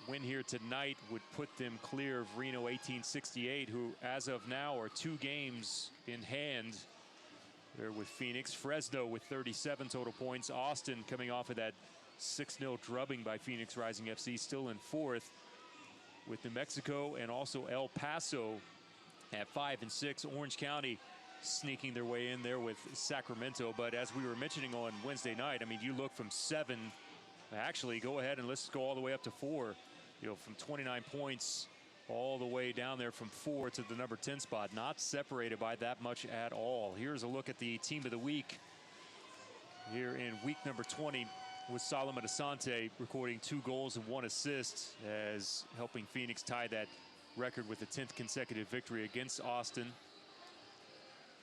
Speaker 10: Win here tonight would put them clear of Reno 1868, who as of now are 2 games in hand. They're with Phoenix. Fresno with 37 total points. Austin coming off of that 6-0 drubbing by Phoenix Rising FC, still in 4th, with New Mexico and also El Paso at 5 and 6. Orange County sneaking their way in there with Sacramento. But as we were mentioning on Wednesday night, I mean, you look from 7, actually go ahead and let's go all the way up to 4. You know, from 29 points all the way down there from 4 to the number 10 spot, not separated by that much at all. Here's a look at the team of the week here in week number 20, with Solomon Asante recording 2 goals and 1 assist, as helping Phoenix tie that record with a 10th consecutive victory against Austin.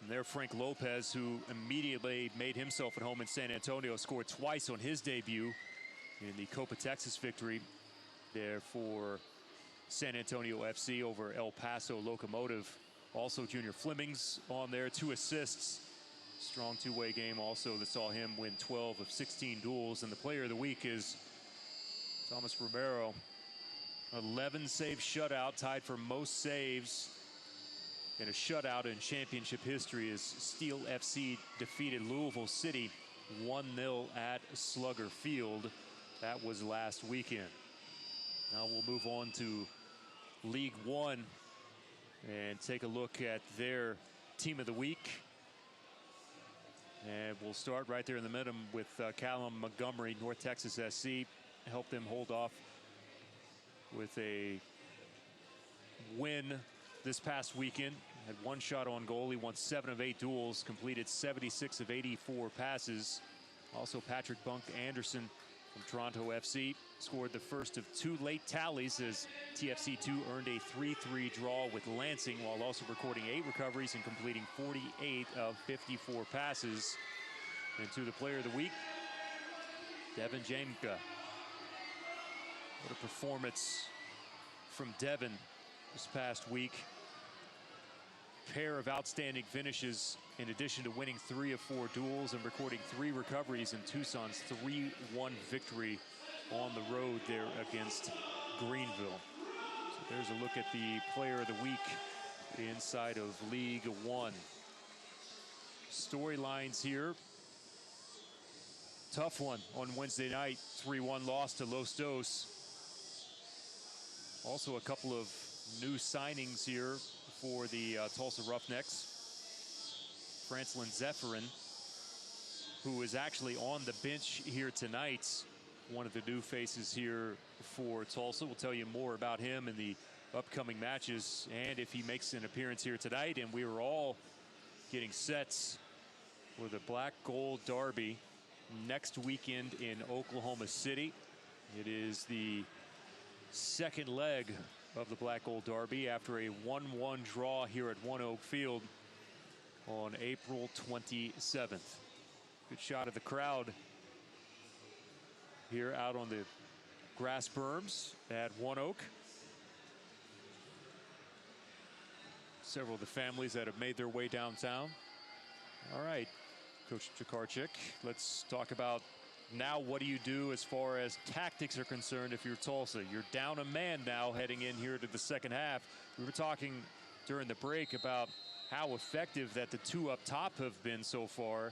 Speaker 10: And there, Frank Lopez, who immediately made himself at home in San Antonio, scored twice on his debut in the Copa Texas victory there for San Antonio FC over El Paso Locomotive. Also Junior Fleming's on there, 2 assists. Strong two-way game also that saw him win 12 of 16 duels. And the player of the week is Thomas Romero. 11 save shutout, tied for most saves in a shutout in championship history, as Steel FC defeated Louisville City 1-0 at Slugger Field. That was last weekend. Now we'll move on to League One and take a look at their team of the week. And we'll start right there in the middle with Callum Montgomery. North Texas SC helped them hold off with a win this past weekend. Had 1 shot on goal. He won 7 of 8 duels, completed 76 of 84 passes. Also Patrick Bunk Anderson from Toronto FC scored the first of 2 late tallies, as TFC2 earned a 3-3 draw with Lansing, while also recording 8 recoveries and completing 48 of 54 passes. And to the player of the week, Devin Jamka. What a performance from Devin this past week. Pair of outstanding finishes, in addition to winning 3 of 4 duels and recording 3 recoveries in Tucson's 3-1 victory on the road there against Greenville. So there's a look at the player of the week inside of League One. Storylines here. Tough one on Wednesday night, 3-1 loss to Los Dos. Also a couple of new signings here for the Tulsa Roughnecks. Francelin Zephyrin who is actually on the bench here tonight. One of the new faces here for Tulsa. We'll tell you more about him in the upcoming matches and if he makes an appearance here tonight. And we are all getting sets for the Black Gold Derby next weekend in Oklahoma City. It is the second leg of the Black Gold Derby after a 1-1 draw here at One Oak Field on April 27th. Good shot of the crowd here out on the grass berms at One Oak. Several of the families that have made their way downtown. All right, Coach Jakarczyk, let's talk about now what do you do as far as tactics are concerned if you're Tulsa. You're down a man now heading in here to the second half. We were talking during the break about how effective that the two up top have been so far.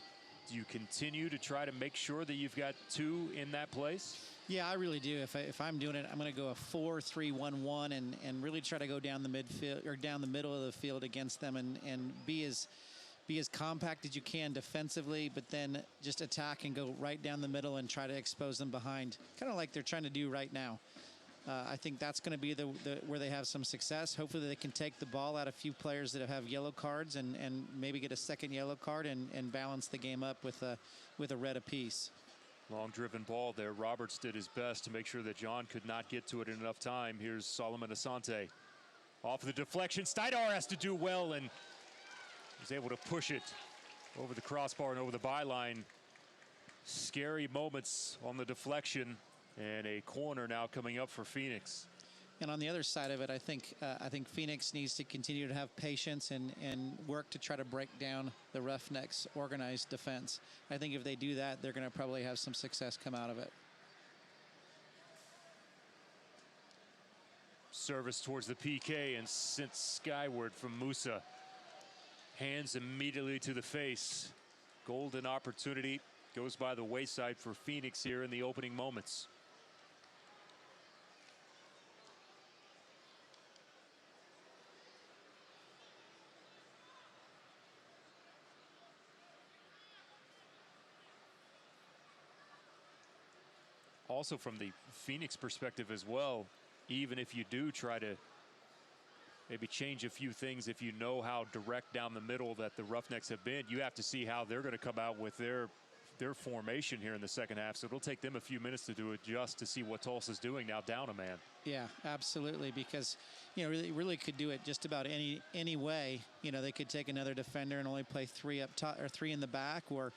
Speaker 10: Do you continue to try to make sure that you've got two in that place?
Speaker 2: Yeah, I really do. If I'm doing it, I'm going to go a 4-3-1-1 and really try to go down the midfield or down the middle of the field against them and be as compact as you can defensively, but then just attack and go right down the middle and try to expose them behind, kind of like they're trying to do right now. I think that's going to be where they have some success. Hopefully they can take the ball out of a few players that have yellow cards and maybe get a second yellow card and balance the game up with a red apiece.
Speaker 10: Long driven ball there. Roberts did his best to make sure that John could not get to it in enough time. Here's Solomon Asante. Off of the deflection. Steidar has to do well and was able to push it over the crossbar and over the byline. Scary moments on the deflection, and a corner now coming up for Phoenix.
Speaker 2: And on the other side of it, I think Phoenix needs to continue to have patience and work to try to break down the Roughnecks' organized defense. I think if they do that, they're going to probably have some success come out of it.
Speaker 10: Service towards the PK and sent skyward from Musa. Hands immediately to the face. Golden opportunity goes by the wayside for Phoenix here in the opening moments. Also from the Phoenix perspective as well, even if you do try to maybe change a few things, if you know how direct down the middle that the Roughnecks have been, you have to see how they're going to come out with their formation here in the second half. So it'll take them a few minutes to adjust to see what Tulsa's doing now down a man.
Speaker 2: Yeah, absolutely, because really could do it just about any way. They could take another defender and only play three up top or three in the back, or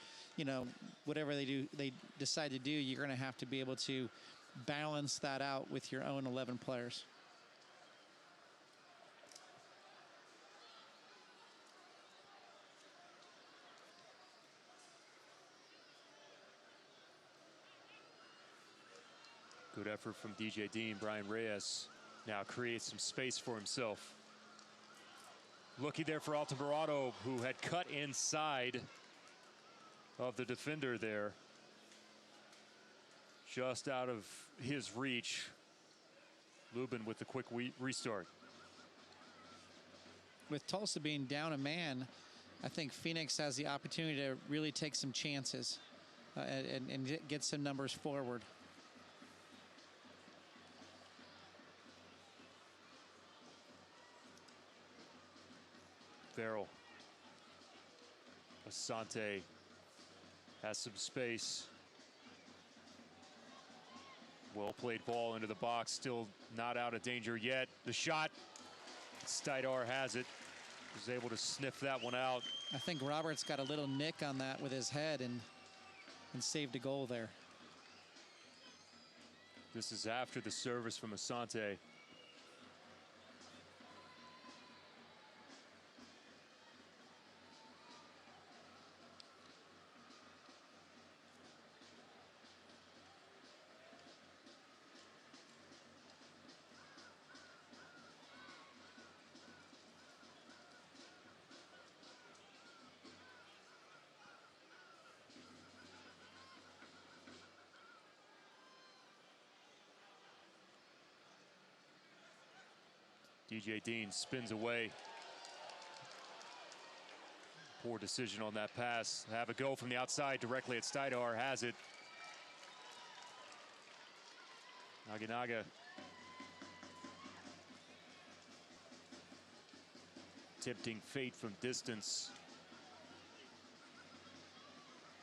Speaker 2: whatever they decide to do, you're going to have to be able to balance that out with your own 11 players.
Speaker 10: Good effort from DJ Dean. Brian Reyes now creates some space for himself. Looking there for Altamirano, who had cut inside of the defender there. Just out of his reach. Lubin with the quick restart.
Speaker 2: With Tulsa being down a man, I think Phoenix has the opportunity to really take some chances and get some numbers forward.
Speaker 10: Farrell. Asante has some space. Well played ball into the box, still not out of danger yet. The shot, Steidar has it. Was able to sniff that one out.
Speaker 2: I think Roberts got a little nick on that with his head and saved a goal there.
Speaker 10: This is after the service from Asante. DJ Dean spins away. Poor decision on that pass. Have a go from the outside directly at Stidar. Has it. Naganaga. Tempting fate from distance.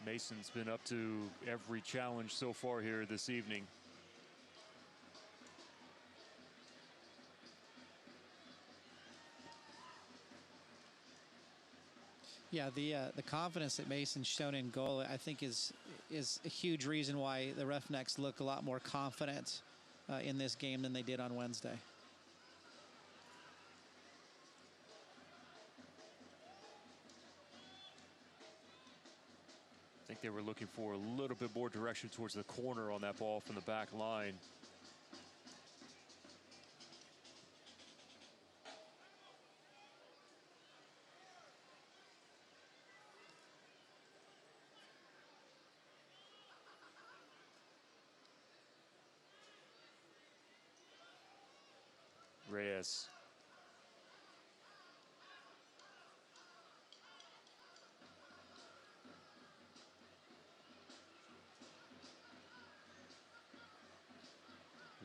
Speaker 10: Mason's been up to every challenge so far here this evening.
Speaker 2: Yeah, the confidence that Mason's shown in goal, I think, is a huge reason why the Roughnecks look a lot more confident in this game than they did on Wednesday.
Speaker 10: I think they were looking for a little bit more direction towards the corner on that ball from the back line. Reyes.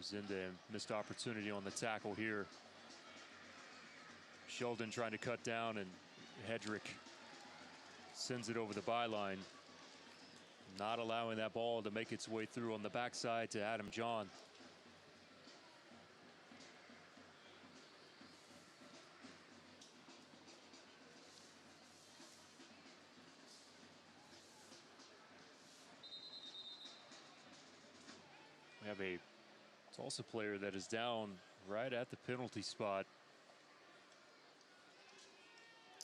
Speaker 10: Zinda missed opportunity on the tackle here. Sheldon trying to cut down, and Hedrick sends it over the byline. Not allowing that ball to make its way through on the backside to Adam John. We have a Tulsa player that is down right at the penalty spot.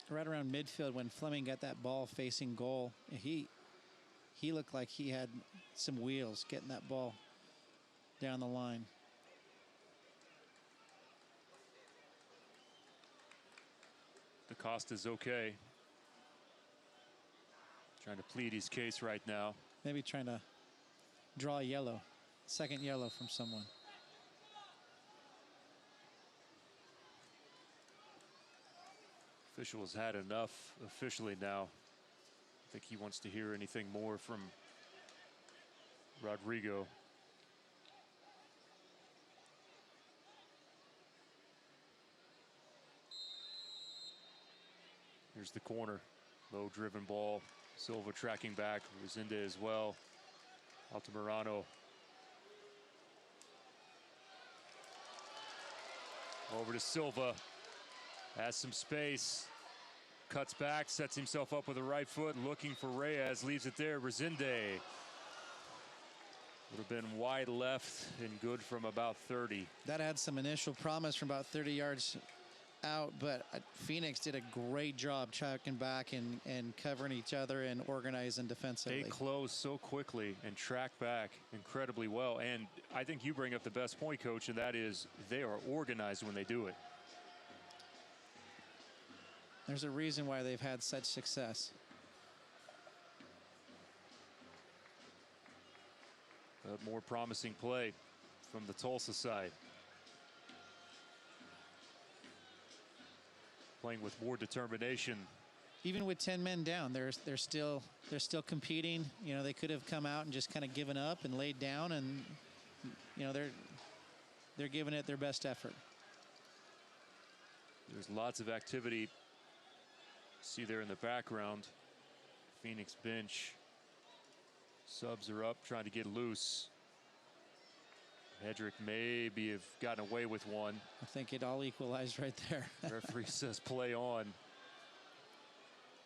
Speaker 2: Right around midfield when Fleming got that ball facing goal, he looked like he had some wheels getting that ball down the line.
Speaker 10: DaCosta's okay. Trying to plead his case right now.
Speaker 2: Maybe trying to draw a yellow. Second yellow from someone.
Speaker 10: Official has had enough officially now. I think he wants to hear anything more from Rodrigo. Here's the corner. Low driven ball. Silva tracking back. Resende as well. Altamirano. Over to Silva. Has some space. Cuts back. Sets himself up with the right foot. Looking for Reyes. Leaves it there. Resende. Would have been wide left and good from about 30.
Speaker 2: That had some initial promise from about 30 yards out, but Phoenix did a great job tracking back and covering each other and organizing defensively.
Speaker 10: They close so quickly and track back incredibly well. And I think you bring up the best point, Coach, and that is they are organized when they do it.
Speaker 2: There's a reason why they've had such success.
Speaker 10: A more promising play from the Tulsa side. Playing with more determination.
Speaker 2: Even with 10 men down, they're still competing. You know, they could have come out and just kind of given up and laid down, and you know they're giving it their best effort.
Speaker 10: There's lots of activity. See there in the background. Phoenix bench. Subs are up trying to get loose. Hedrick maybe have gotten away with one.
Speaker 2: I think it all equalized right there.
Speaker 10: Referee says play on.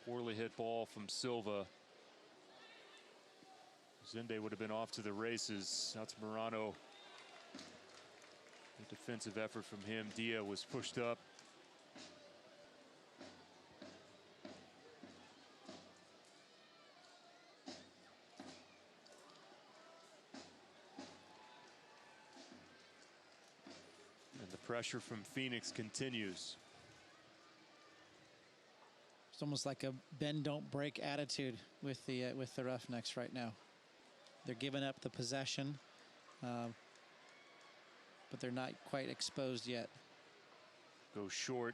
Speaker 10: Poorly hit ball from Silva. Zende would have been off to the races. Altamirano. A defensive effort from him. Dia was pushed up. Pressure from Phoenix continues.
Speaker 2: It's almost like a bend don't break attitude with the Roughnecks right now. They're giving up the possession, but they're not quite exposed yet.
Speaker 10: Goes short.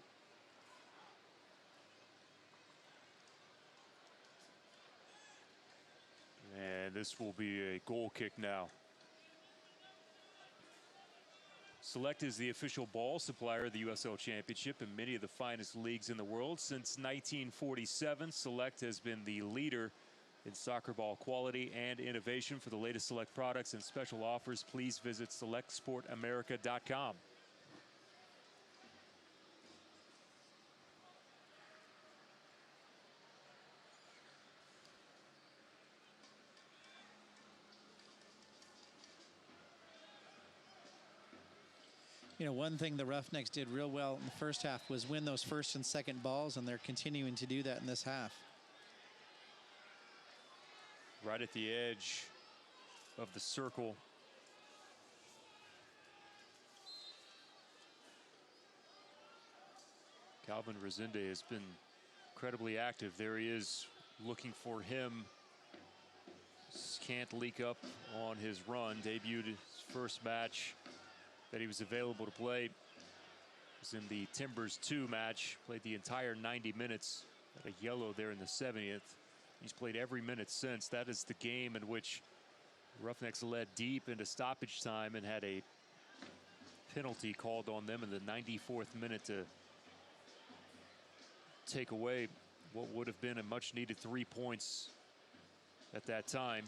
Speaker 10: this will be a goal kick now. Select is the official ball supplier of the USL Championship and many of the finest leagues in the world. Since 1947, Select has been the leader in soccer ball quality and innovation. For the latest Select products and special offers, please visit selectsportamerica.com.
Speaker 2: You know, one thing the Roughnecks did real well in the first half was win those first and second balls, and they're continuing to do that in this half.
Speaker 10: Right at the edge of the circle. Calvin Resende has been incredibly active. There he is looking for him. Can't leak up on his run. Debuted his first match that he was available to play. Was in the Timbers 2 match. Played the entire 90 minutes. Got a yellow there in the 70th. He's played every minute since. That is the game in which Roughnecks led deep into stoppage time and had a penalty called on them in the 94th minute to take away what would have been a much needed 3 points at that time.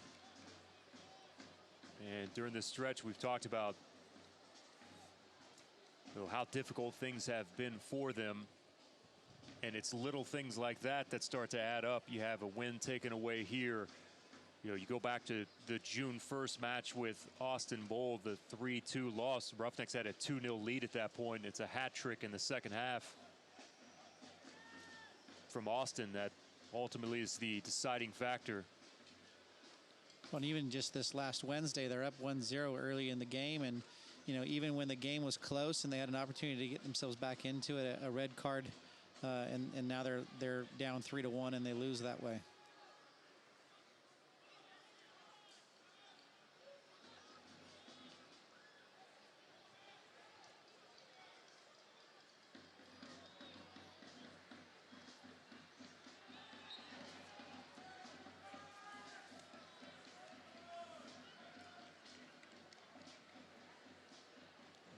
Speaker 10: And during this stretch, we've talked about how difficult things have been for them. And it's little things like that that start to add up. You have a win taken away here. You know, you go back to the June 1st match with Austin Bold, the 3-2 loss. Roughnecks had a 2-0 lead at that point. It's a hat trick in the second half from Austin that ultimately is the deciding factor.
Speaker 2: Well, and even just this last Wednesday, they're up 1-0 early in the game, and you know, even when the game was close and they had an opportunity to get themselves back into it, a red card, and now they're down 3-1 and they lose that way.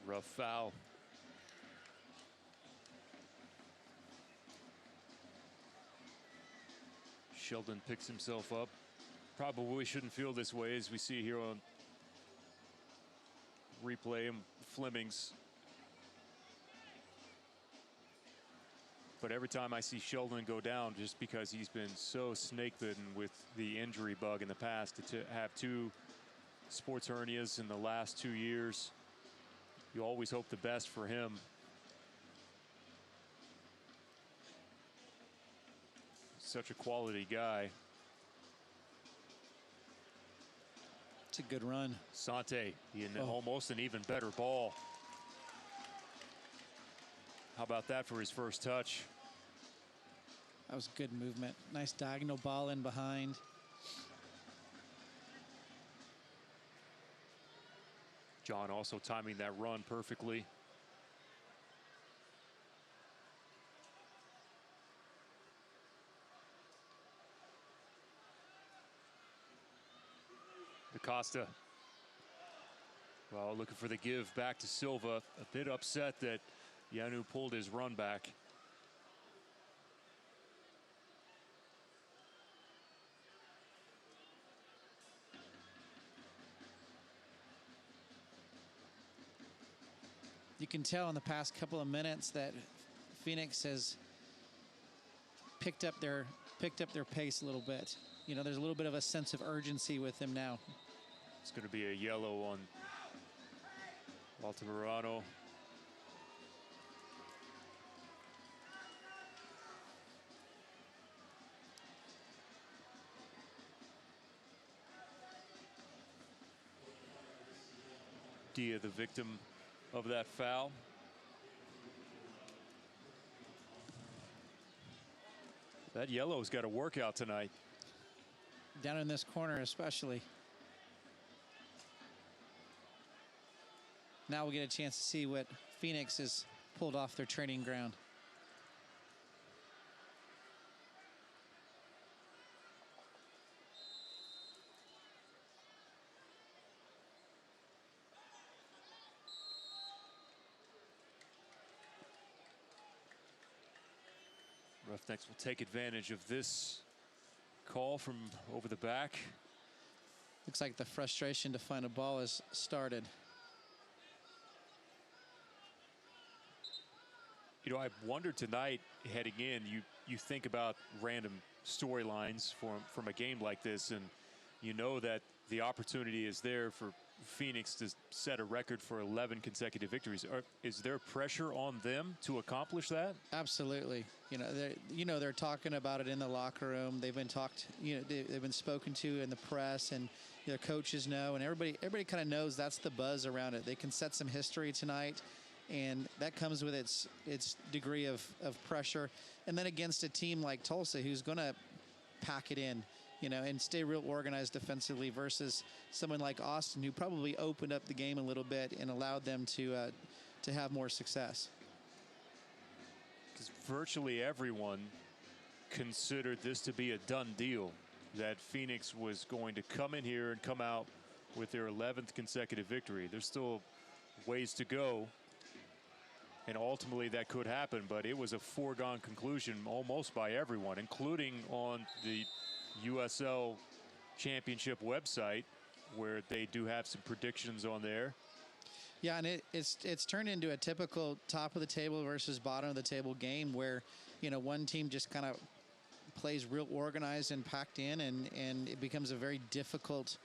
Speaker 10: Rough foul. Sheldon picks himself up. Probably shouldn't feel this way, as we see here on replay. Fleming's. But every time I see Sheldon go down, just because he's been so snake-bitten with the injury bug in the past, to have 2 sports hernias in the last 2 years, you always hope the best for him. Such a quality guy.
Speaker 2: It's a good run.
Speaker 10: Sante, almost an even better ball. How about that for his first touch?
Speaker 2: That was good movement. Nice diagonal ball in behind.
Speaker 10: John also timing that run perfectly. DaCosta. Well, looking for the give back to Silva. A bit upset that Yanu pulled his run back.
Speaker 2: You can tell in the past couple of minutes that Phoenix has picked up their pace a little bit. You know, there's a little bit of a sense of urgency with them now.
Speaker 10: It's going to be a yellow on Altamirano. Dia, the victim of that foul. That yellow's got a workout tonight.
Speaker 2: Down in this corner especially. Now we'll get a chance to see what Phoenix has pulled off their training ground.
Speaker 10: Roughnecks will take advantage of this call from over the back.
Speaker 2: Looks like the frustration to find a ball has started.
Speaker 10: You know, I wondered tonight heading in, you think about random storylines from a game like this, and you know that the opportunity is there for Phoenix to set a record for 11 consecutive victories. Is there pressure on them to accomplish that?
Speaker 2: Absolutely. They're talking about it in the locker room. They've been they've been spoken to in the press, and their coaches know, and everybody kind of knows that's the buzz around it. They can set some history tonight, and that comes with its degree of pressure. And then against a team like Tulsa, who's going to pack it in, and stay real organized defensively, versus someone like Austin, who probably opened up the game a little bit and allowed them to have more success.
Speaker 10: Because virtually everyone considered this to be a done deal, that Phoenix was going to come in here and come out with their 11th consecutive victory. There's still ways to go, and ultimately that could happen, but it was a foregone conclusion almost by everyone, including on the USL Championship website, where they do have some predictions on there.
Speaker 2: Yeah, and it's turned into a typical top of the table versus bottom of the table game where, one team just kind of plays real organized and packed in, and it becomes a very difficult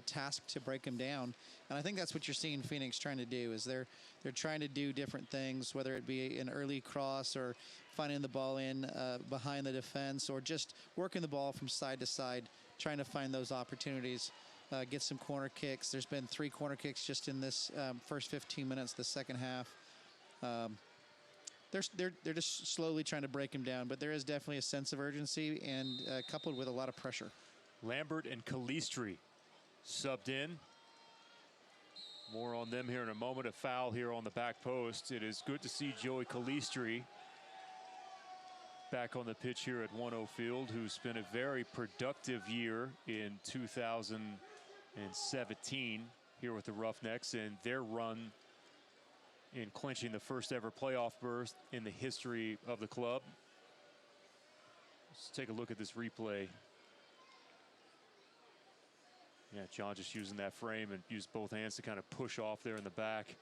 Speaker 2: task to break them down. And I think that's what you're seeing Phoenix trying to do, is they're trying to do different things, whether it be an early cross or finding the ball in behind the defense, or just working the ball from side to side, trying to find those opportunities, get some corner kicks. There's been 3 corner kicks just in this first 15 minutes, the second half. They're just slowly trying to break him down, but there is definitely a sense of urgency, and coupled with a lot of pressure.
Speaker 10: Lambert and Calistri subbed in. More on them here in a moment. A foul here on the back post. It is good to see Joey Calistri back on the pitch here at 1-0 Field, who's spent a very productive year in 2017 here with the Roughnecks, and their run in clinching the first ever playoff berth in the history of the club. Let's take a look at this replay. Yeah, John just using that frame and used both hands to kind of push off there in the back.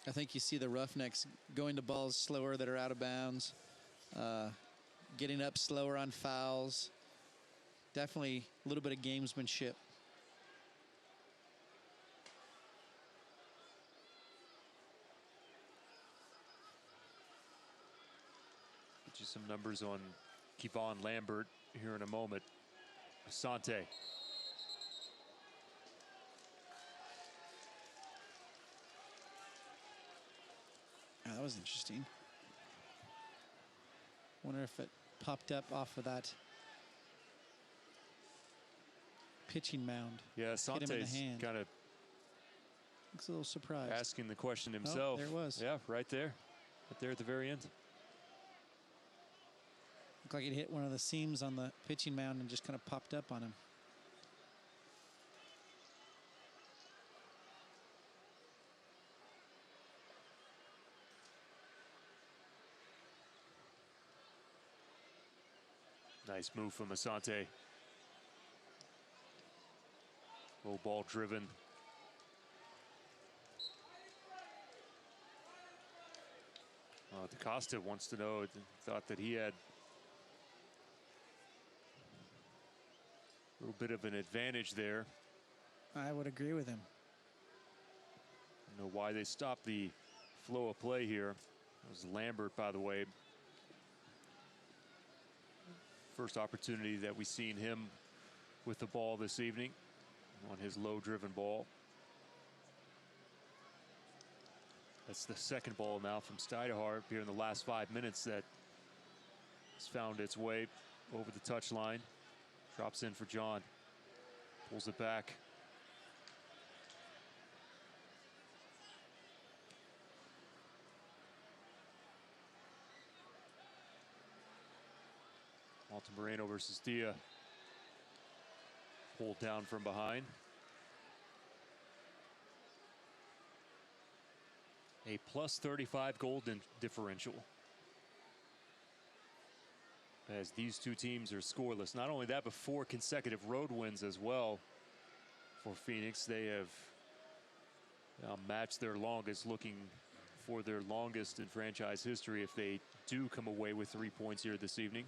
Speaker 2: I think you see the Roughnecks going to balls slower that are out of bounds, getting up slower on fouls. Definitely a little bit of gamesmanship.
Speaker 10: Get you some numbers on Kevon Lambert here in a moment. Asante.
Speaker 2: Oh, that was interesting. Wonder if it popped up off of that pitching mound.
Speaker 10: Yeah, Asante's kind of
Speaker 2: looks a little surprised.
Speaker 10: Asking the question himself.
Speaker 2: Oh, there it was.
Speaker 10: Yeah, right there at the very end.
Speaker 2: Looked like it hit one of the seams on the pitching mound and just kind of popped up on him.
Speaker 10: Nice move from Asante. Low ball driven. DaCosta wants to know, thought that he had a little bit of an advantage there.
Speaker 2: I would agree with him.
Speaker 10: I don't know why they stopped the flow of play here. It was Lambert, by the way. First opportunity that we've seen him with the ball this evening on his low driven ball. That's the second ball now from Stuydehardt here in the last 5 minutes that has found its way over the touchline. Drops in for John. Pulls it back. Altamirano versus Dia. Pulled down from behind. a +35 goal differential. As these two teams are scoreless. Not only that, but 4 consecutive road wins as well for Phoenix. They have now matched their longest, looking for their longest in franchise history if they do come away with 3 points here this evening.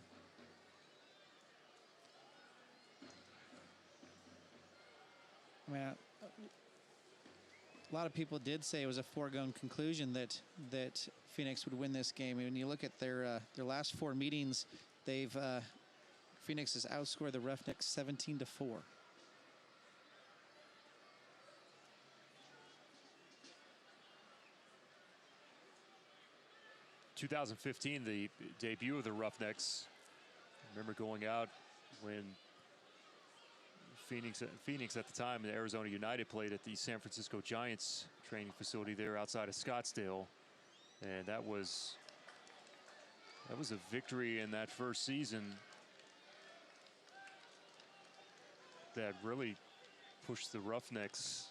Speaker 2: I mean, a lot of people did say it was a foregone conclusion that Phoenix would win this game. When you look at their last 4 meetings, they've Phoenix has outscored the Roughnecks 17-4.
Speaker 10: In 2015, the debut of the Roughnecks. I remember going out when Phoenix at the time, the Arizona United played at the San Francisco Giants training facility there outside of Scottsdale, and that was a victory in that first season that really pushed the Roughnecks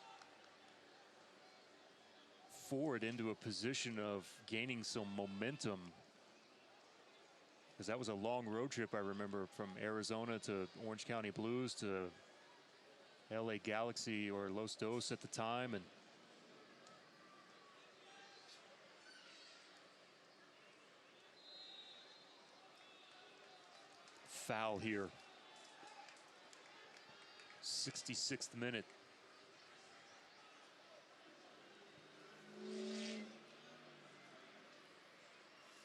Speaker 10: forward into a position of gaining some momentum, because that was a long road trip, I remember, from Arizona to Orange County Blues to LA Galaxy or Los Dos at the time, and foul here. 66th minute.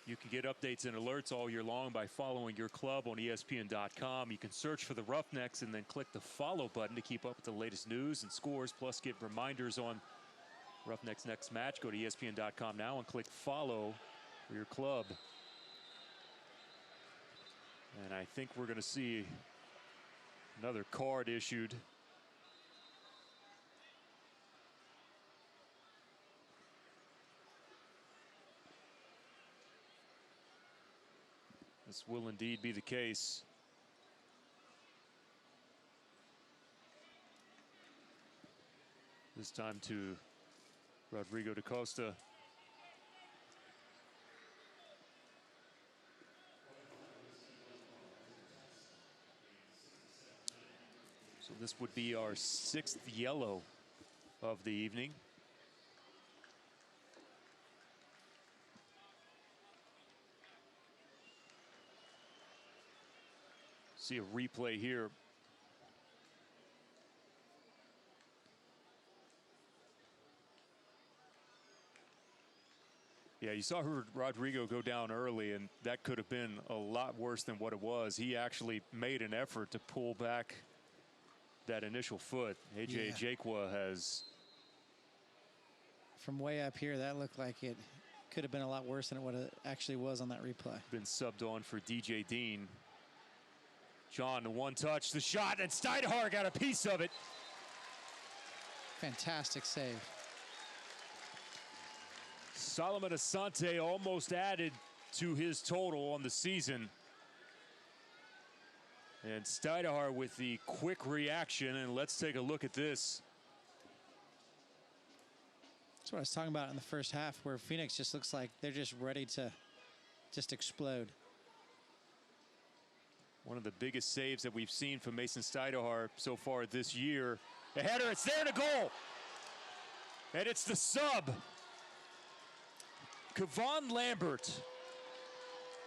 Speaker 10: You can get updates and alerts all year long by following your club on ESPN.com. You can search for the Roughnecks and then click the follow button to keep up with the latest news and scores, plus get reminders on Roughnecks' next match. Go to ESPN.com now and click follow for your club. And I think we're going to see another card issued. This will indeed be the case. This time to Rodrigo da Costa. So this would be our 6th yellow of the evening. See a replay here. Yeah, you saw Rodrigo go down early, and that could have been a lot worse than what it was. He actually made an effort to pull back that initial foot. AJ Jakwa has...
Speaker 2: From way up here, that looked like it could have been a lot worse than what it actually was on that replay.
Speaker 10: Been subbed on for DJ Dean. John, the one touch, the shot, and Steinhardt got a piece of it.
Speaker 2: Fantastic save.
Speaker 10: Solomon Asante almost added to his total on the season. And Steinhardt with the quick reaction, and let's take a look at this.
Speaker 2: That's what I was talking about in the first half, where Phoenix just looks like they're just ready to just explode.
Speaker 10: One of the biggest saves that we've seen from Mason Steinhardt so far this year. The header, it's there to goal. And it's the sub. Kevon Lambert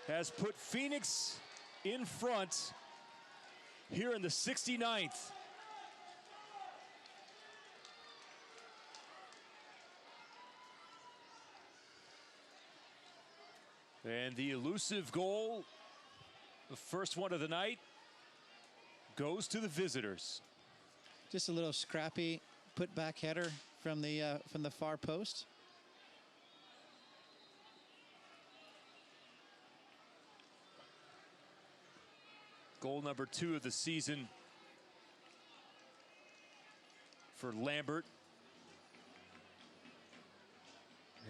Speaker 10: has put Phoenix in front here in the 69th. And the elusive goal, the first one of the night, goes to the visitors.
Speaker 2: Just a little scrappy put-back header from the far post.
Speaker 10: Goal number 2 of the season for Lambert.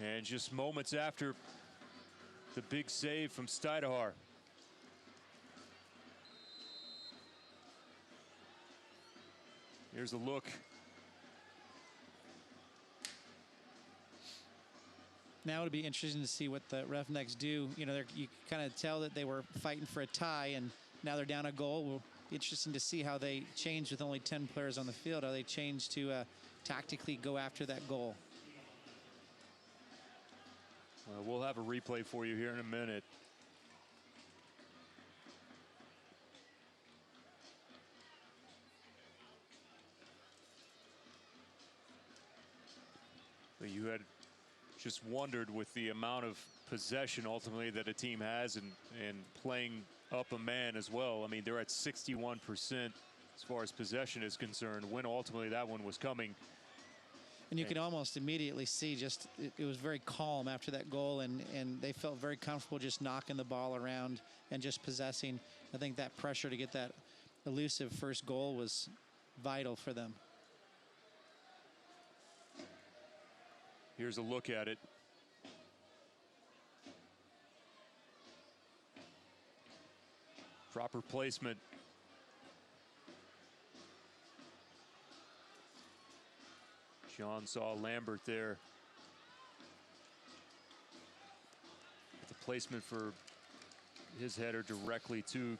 Speaker 10: And just moments after the big save from Steinhardt. Here's a look.
Speaker 2: Now it'll be interesting to see what the Roughnecks do. You know, you kind of tell that they were fighting for a tie, and now they're down a goal. Will be interesting to see how they change with only 10 players on the field. How they change to tactically go after that goal.
Speaker 10: We'll have a replay for you here in a minute. But you had just wondered with the amount of possession ultimately that a team has and playing up a man as well. I mean, they're at 61% as far as possession is concerned when ultimately that one was coming.
Speaker 2: And you can almost immediately see just it was very calm after that goal, and they felt very comfortable just knocking the ball around and just possessing. I think that pressure to get that elusive first goal was vital for them.
Speaker 10: Here's a look at it. Proper placement. John saw Lambert there. The placement for his header directly to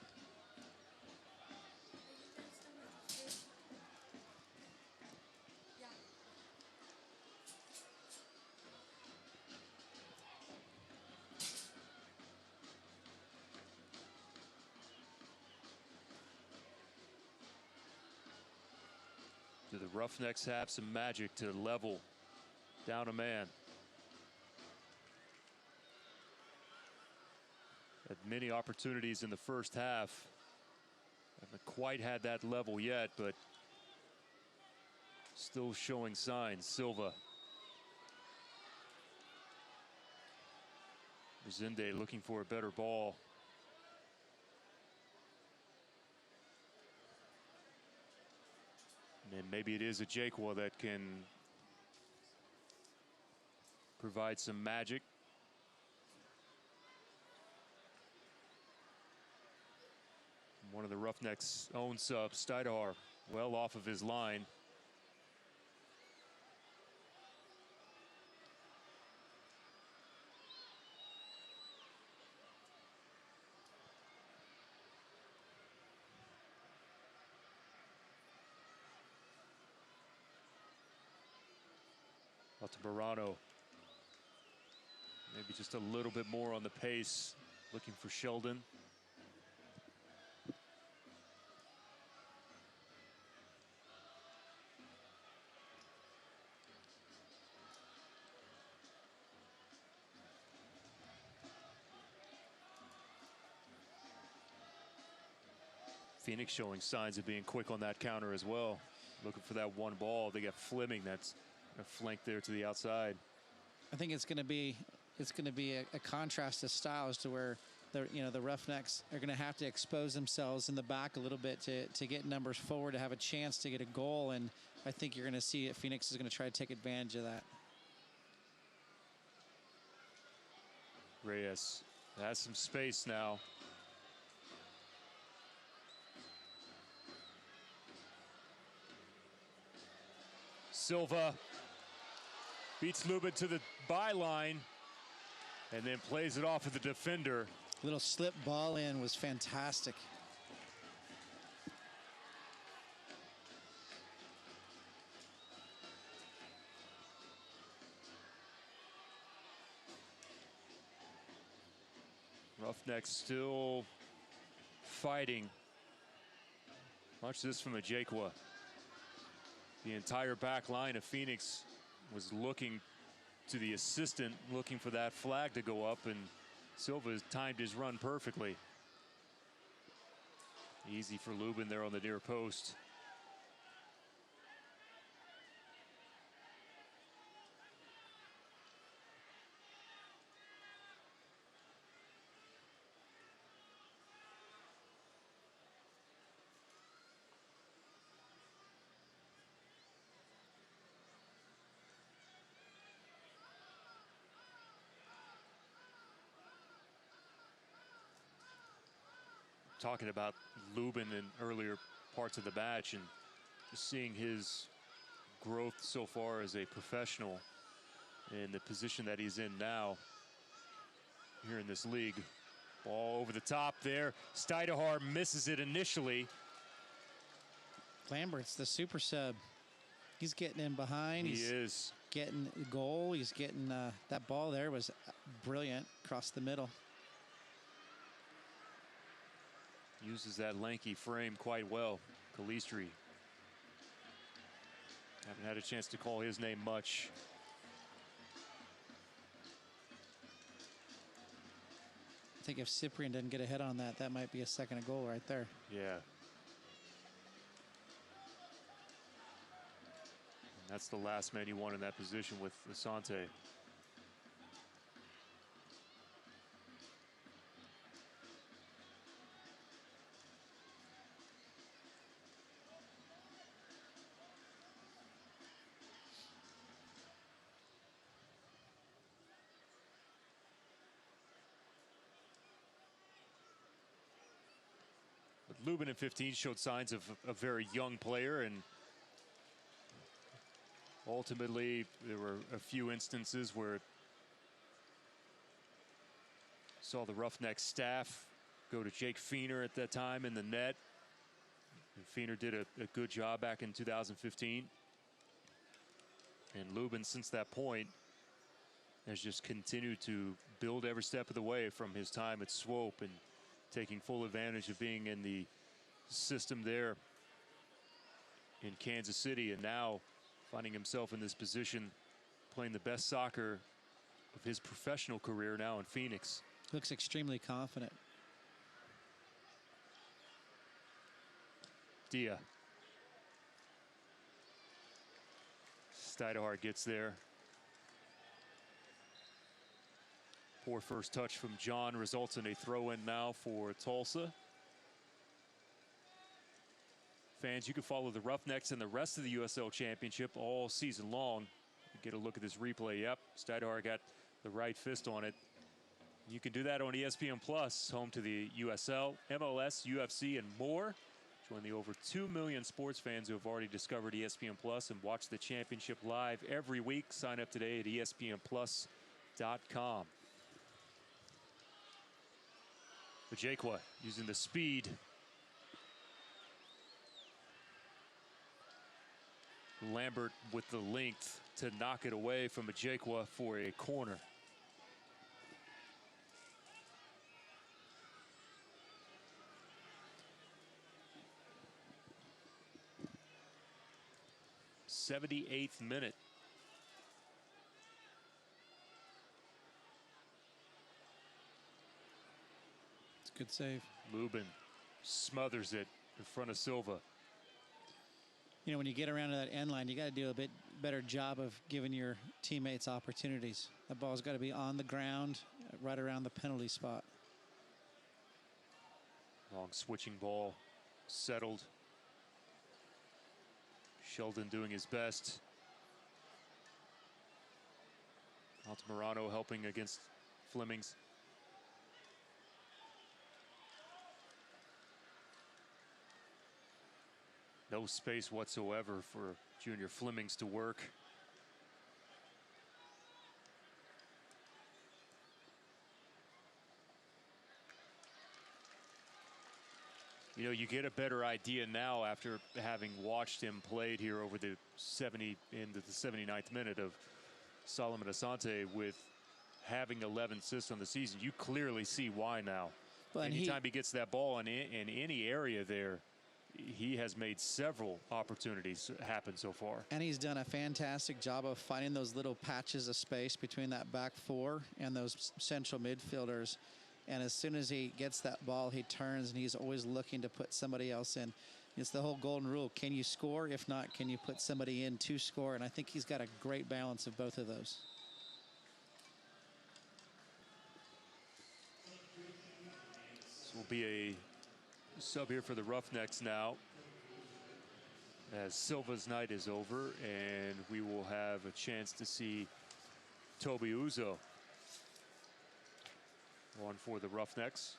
Speaker 10: Do the Roughnecks have some magic to level down a man? Had many opportunities in the first half. Haven't quite had that level yet, but still showing signs. Silva. Resende looking for a better ball. And maybe it is a Jaquwa that can provide some magic. One of the Roughnecks' own subs, Stidehar, well off of his line. Altamirano, maybe just a little bit more on the pace, looking for Sheldon. Phoenix showing signs of being quick on that counter as well. Looking for that one ball. They got Fleming that's a flank there to the outside.
Speaker 2: I think it's going to be a contrast of styles to where the Roughnecks are going to have to expose themselves in the back a little bit to get numbers forward, to have a chance to get a goal, and I think you're going to see that Phoenix is going to try to take advantage of that.
Speaker 10: Reyes has some space now. Silva beats Lubin to the byline and then plays it off of the defender.
Speaker 2: Little slip ball in was fantastic.
Speaker 10: Roughnecks still fighting. Watch this from a Jaquwa. The entire back line of Phoenix was looking to the assistant, looking for that flag to go up, and Silva timed his run perfectly. Easy for Lubin there on the near post. Talking about Lubin in earlier parts of the match and just seeing his growth so far as a professional. in the position that he's in now here in this league. Ball over the top there. Stidehar misses it initially.
Speaker 2: Lambert's the super sub. He's getting in behind.
Speaker 10: He
Speaker 2: He's
Speaker 10: is.
Speaker 2: Getting the goal. He's getting that ball there was brilliant across the middle.
Speaker 10: Uses that lanky frame quite well. Calistri. Haven't had a chance to call his name much.
Speaker 2: I think if Cyprian didn't get a hit on that, that might be a second goal right there.
Speaker 10: Yeah. And that's the last man you want in that position with Asante. Lubin in 15 showed signs of a very young player, and ultimately there were a few instances where saw the Roughnecks staff go to Jake Feener at that time in the net. And Feener did a good job back in 2015. And Lubin, since that point, has just continued to build every step of the way from his time at Swope and taking full advantage of being in the system there in Kansas City, and now finding himself in this position, playing the best soccer of his professional career now in Phoenix.
Speaker 2: Looks extremely confident.
Speaker 10: Dia. Stidehar gets there. Poor first touch from John results in a throw-in now for Tulsa. Fans, you can follow the Roughnecks and the rest of the USL Championship all season long. Get a look at this replay. Yep, Stidehar got the right fist on it. You can do that on ESPN Plus, home to the USL, MLS, UFC, and more. Join the over 2 million sports fans who have already discovered ESPN Plus and watch the championship live every week. Sign up today at espnplus.com. Vajequa using the speed. Lambert with the length to knock it away from Vajequa for a corner. '78th minute.
Speaker 2: It's a good save.
Speaker 10: Lubin smothers it in front of Silva.
Speaker 2: You know, when you get around to that end line, you got to do a bit better job of giving your teammates opportunities. That ball's got to be on the ground, right around the penalty spot.
Speaker 10: Long switching ball, settled. Sheldon doing his best. Altamirano helping against Flemings. No space whatsoever for Junior Flemings to work. You know, you get a better idea now after having watched him played here over the 79th minute of Solomon Asante with having 11 assists on the season. You clearly see why now. But anytime he gets that ball in any area there, he has made several opportunities happen so far.
Speaker 2: And he's done a fantastic job of finding those little patches of space between that back four and those central midfielders. And as soon as he gets that ball, he turns, and he's always looking to put somebody else in. It's the whole golden rule. Can you score? If not, can you put somebody in to score? And I think he's got a great balance of both of those.
Speaker 10: This will be a sub here for the Roughnecks now, as Silva's night is over, and we will have a chance to see Toby Uzo on for the Roughnecks.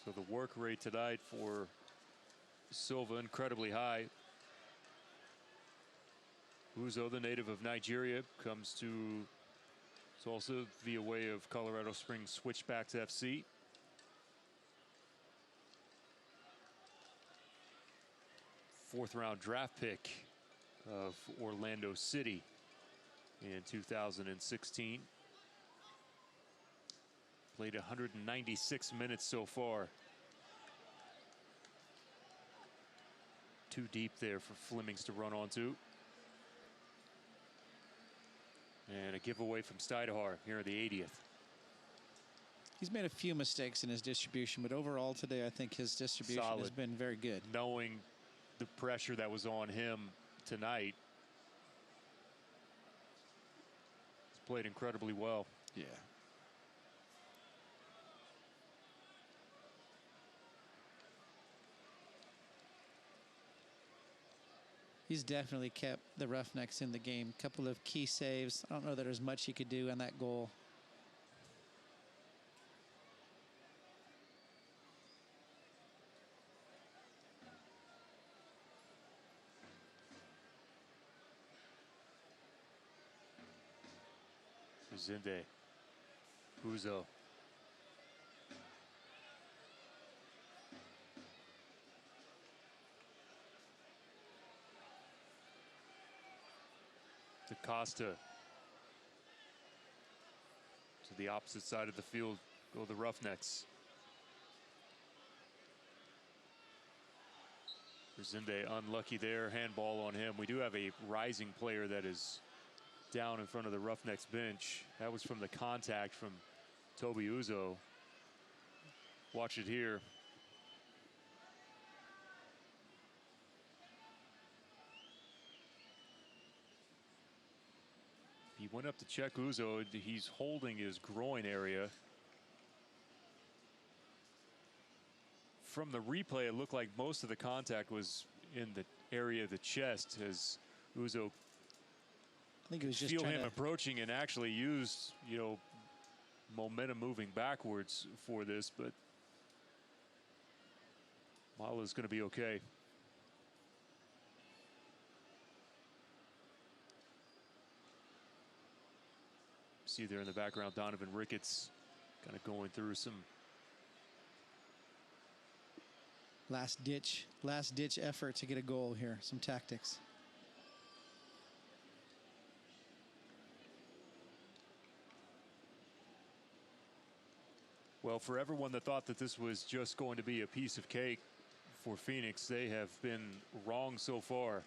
Speaker 10: So the work rate tonight for Silva incredibly high. Uzo, the native of Nigeria, comes to Tulsa via way of Colorado Springs Switchbacks FC. Fourth-round draft pick of Orlando City in 2016. Played 196 minutes so far. Too deep there for Flemings to run onto. And a giveaway from Stidehar here in the 80th.
Speaker 2: He's made a few mistakes in his distribution, but overall today I think his distribution has been very good.
Speaker 10: Knowing the pressure that was on him tonight, he's played incredibly well.
Speaker 2: Yeah. He's definitely kept the Roughnecks in the game. Couple of key saves. I don't know that there's much he could do on that goal.
Speaker 10: Zinde, Uzo. Costa to the opposite side of the field go the Roughnecks. Zinde unlucky there, handball on him. We do have a rising player that is down in front of the Roughnecks bench. That was from the contact from Toby Uzo. Watch it here. He went up to check Uzo. He's holding his groin area. From the replay, it looked like most of the contact was in the area of the chest as Uzo,
Speaker 2: I think it was just
Speaker 10: feel
Speaker 2: trying
Speaker 10: him
Speaker 2: to
Speaker 10: approaching and actually used, you know, momentum moving backwards for this, but Mala's going to be okay. See there in the background, Donovan Ricketts kind of going through some
Speaker 2: last ditch effort to get a goal here. Some tactics.
Speaker 10: Well, for everyone that thought that this was just going to be a piece of cake for Phoenix, they have been wrong so far.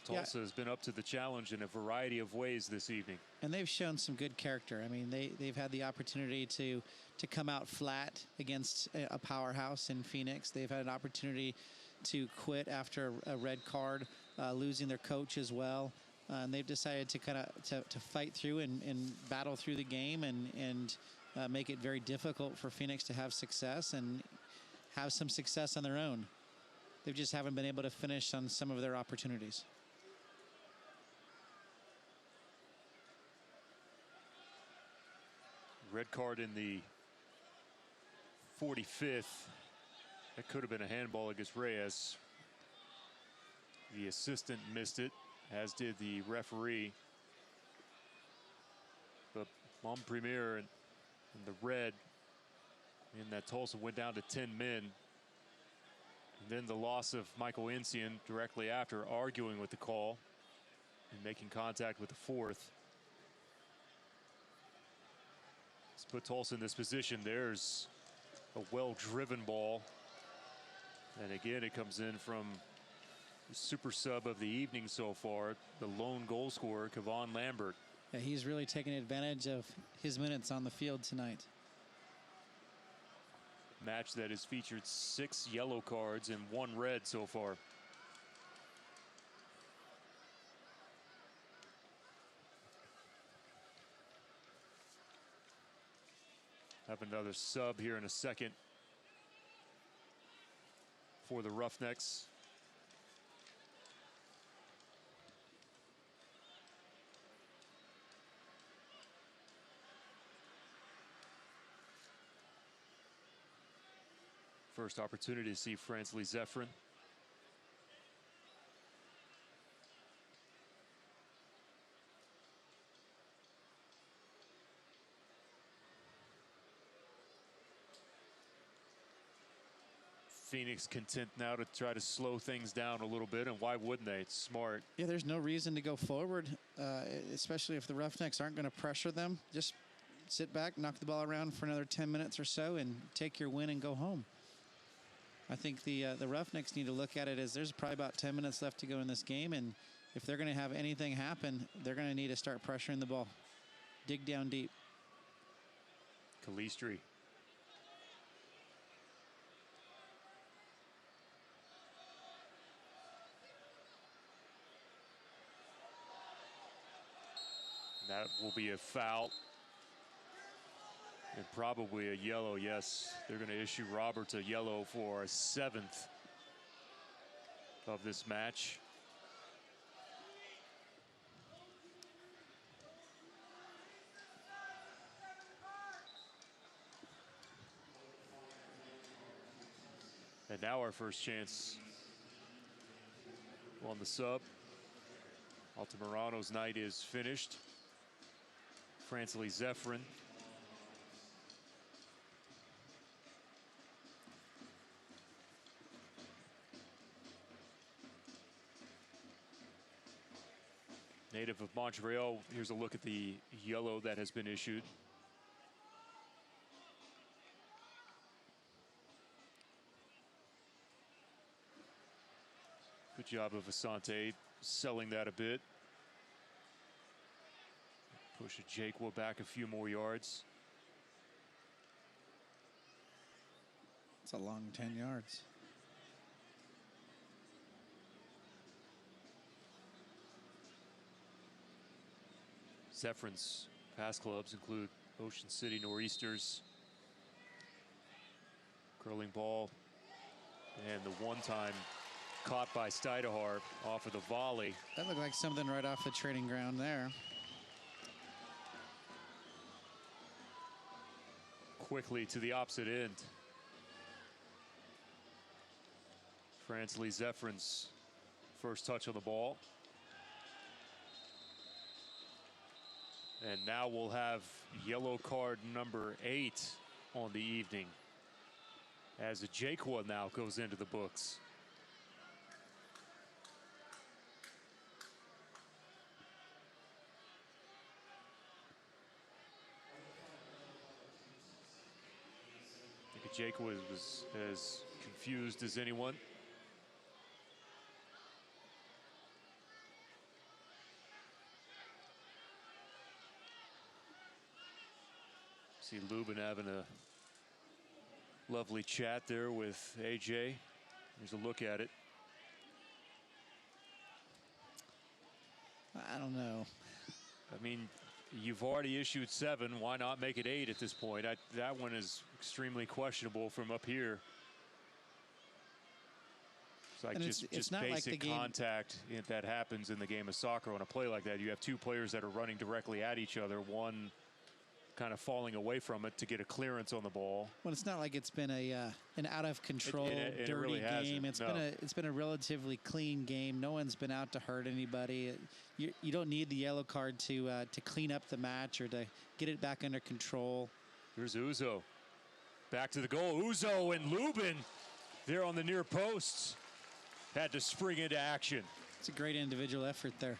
Speaker 10: Tulsa has been up to the challenge in a variety of ways this evening.
Speaker 2: And they've shown some good character. I mean, they've had the opportunity to come out flat against a powerhouse in Phoenix. They've had an opportunity to quit after a red card, losing their coach as well. And they've decided to kind of to fight through and battle through the game and make it very difficult for Phoenix to have success and have some success on their own. They just haven't been able to finish on some of their opportunities.
Speaker 10: Red card in the 45th. That could have been a handball against Reyes. The assistant missed it, as did the referee. But Mom Premier and the red in that Tulsa went down to 10 men. And then the loss of Michael Encian directly after, arguing with the call and making contact with the fourth. Let's put Tulsa in this position. There's a well-driven ball. And again, it comes in from the super sub of the evening so far, the lone goal scorer, Kevon Lambert.
Speaker 2: Yeah, he's really taken advantage of his minutes on the field tonight.
Speaker 10: Match that has featured 6 yellow cards and 1 red so far. Have another sub here in a second for the Roughnecks. First opportunity to see Fransley Zephyrin. Phoenix content now to try to slow things down a little bit, and why wouldn't they? It's smart.
Speaker 2: Yeah, there's no reason to go forward, especially if the Roughnecks aren't going to pressure them. Just sit back, knock the ball around for another 10 minutes or so, and take your win and go home. I think the Roughnecks need to look at it as there's probably about 10 minutes left to go in this game, and if they're going to have anything happen, they're going to need to start pressuring the ball. Dig down deep.
Speaker 10: Calistri. That will be a foul. And probably a yellow, yes. They're going to issue Roberts a yellow for a 7th of this match. And now our first chance on the sub. Altamirano's night is finished. Fransley Zephyrin. Native of Montreal. Here's a look at the yellow that has been issued. Good job of Asante selling that a bit. Push Jakewa back a few more yards.
Speaker 2: It's a long 10 yards.
Speaker 10: Zephyrin's past clubs include Ocean City Nor'easters, curling ball, and the one-time caught by Stidehar off of the volley.
Speaker 2: That looked like something right off the training ground there.
Speaker 10: Quickly to the opposite end. Fransley Zephyrin's first touch on the ball. And now we'll have yellow card number 8 on the evening, as a Jakewa now goes into the books. I think Jakewa was as confused as anyone. See Lubin having a lovely chat there with AJ. Here's a look at it.
Speaker 2: I don't know.
Speaker 10: I mean, you've already issued 7. Why not make it 8 at this point? That one is extremely questionable from up here. It's like just
Speaker 2: not
Speaker 10: basic
Speaker 2: like the game
Speaker 10: contact that happens in the game of soccer on a play like that. You have 2 players that are running directly at each other, one kind of falling away from it to get a clearance on the ball.
Speaker 2: Well, it's not like it's been an out of control,
Speaker 10: it
Speaker 2: dirty
Speaker 10: really
Speaker 2: game.
Speaker 10: hasn't.
Speaker 2: It's been a relatively clean game. No one's been out to hurt anybody. You don't need the yellow card to clean up the match or to get it back under control.
Speaker 10: Here's Uzo. Back to the goal. Uzo and Lubin there on the near posts. Had to spring into action.
Speaker 2: It's a great individual effort there.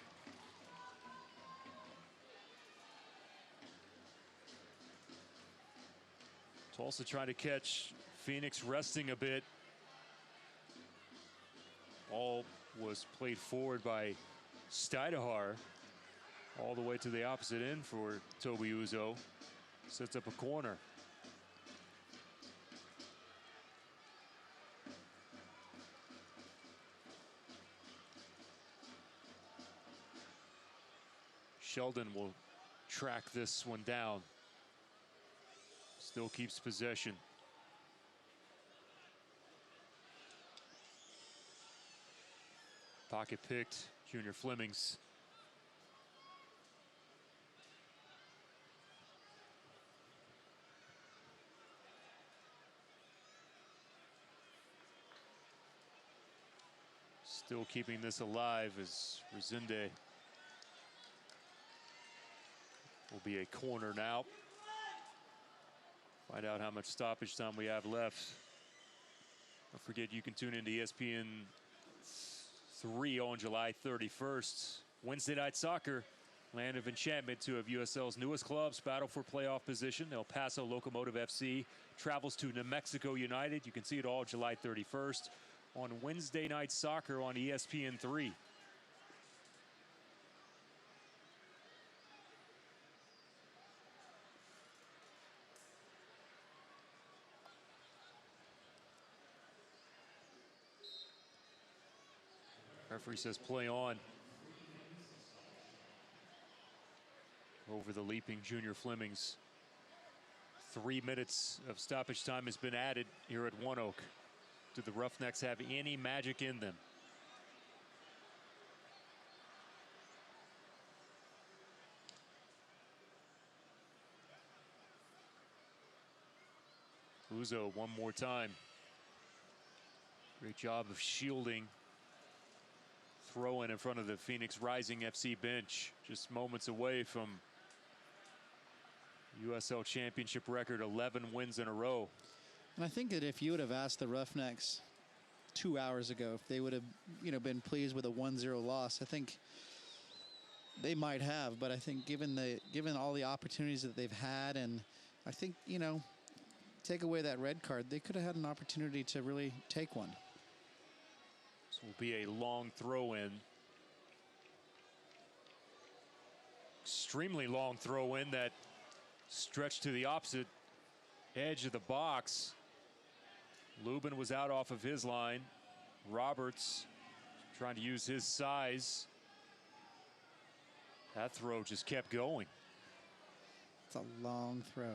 Speaker 10: Tulsa trying to catch Phoenix resting a bit. Ball was played forward by Stidehar all the way to the opposite end for Toby Uzo. Sets up a corner. Sheldon will track this one down. Still keeps possession. Pocket picked, Junior Flemings. Still keeping this alive as Resende will be a corner now. Find out how much stoppage time we have left. Don't forget you can tune into ESPN 3 on July 31st. Wednesday Night Soccer, Land of Enchantment. Two of USL's newest clubs battle for playoff position. El Paso Locomotive FC travels to New Mexico United. You can see it all July 31st on Wednesday Night Soccer on ESPN 3. Referee says play on. Over the leaping Junior Flemings. 3 minutes of stoppage time has been added here at One Oak. Do the Roughnecks have any magic in them? Uzo one more time. Great job of shielding. Throw in front of the Phoenix Rising FC bench. Just moments away from USL Championship record, 11 wins in a row.
Speaker 2: And I think that if you would have asked the Roughnecks 2 hours ago if they would have, been pleased with a 1-0 loss, I think they might have. But I think given all the opportunities that they've had, and I think, take away that red card, they could have had an opportunity to really take one.
Speaker 10: This will be a long throw in. Extremely long throw in that stretched to the opposite edge of the box. Lubin was out off of his line. Roberts trying to use his size. That throw just kept going.
Speaker 2: It's a long throw.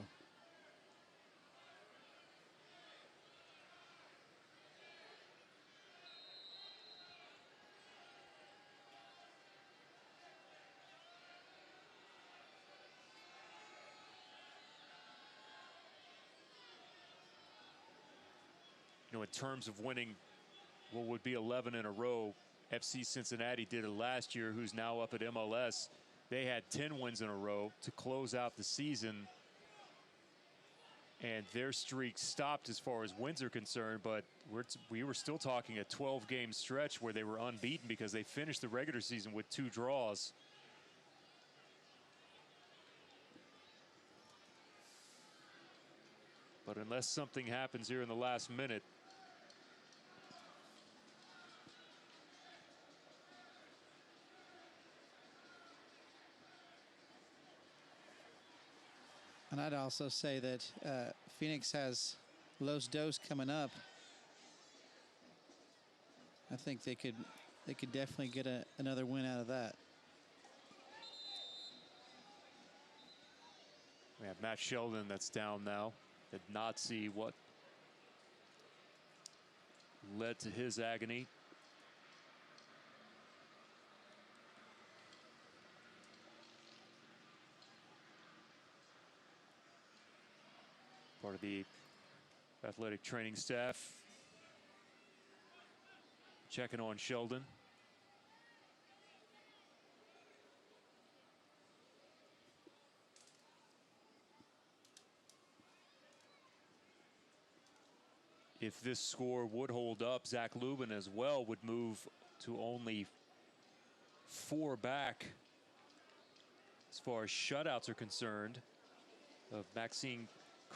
Speaker 10: In terms of winning what would be 11 in a row, FC Cincinnati did it last year, who's now up at MLS. They had 10 wins in a row to close out the season, and their streak stopped as far as wins are concerned, but we were still talking a 12-game stretch where they were unbeaten because they finished the regular season with 2 draws. But unless something happens here in the last minute,
Speaker 2: and I'd also say that Phoenix has Los Dos coming up. I think they could definitely get another win out of that.
Speaker 10: we have Matt Sheldon that's down now. Did not see what led to his agony. Part of the athletic training staff checking on Sheldon. If this score would hold up, Zach Lubin as well would move to only 4 back as far as shutouts are concerned. Of Maxime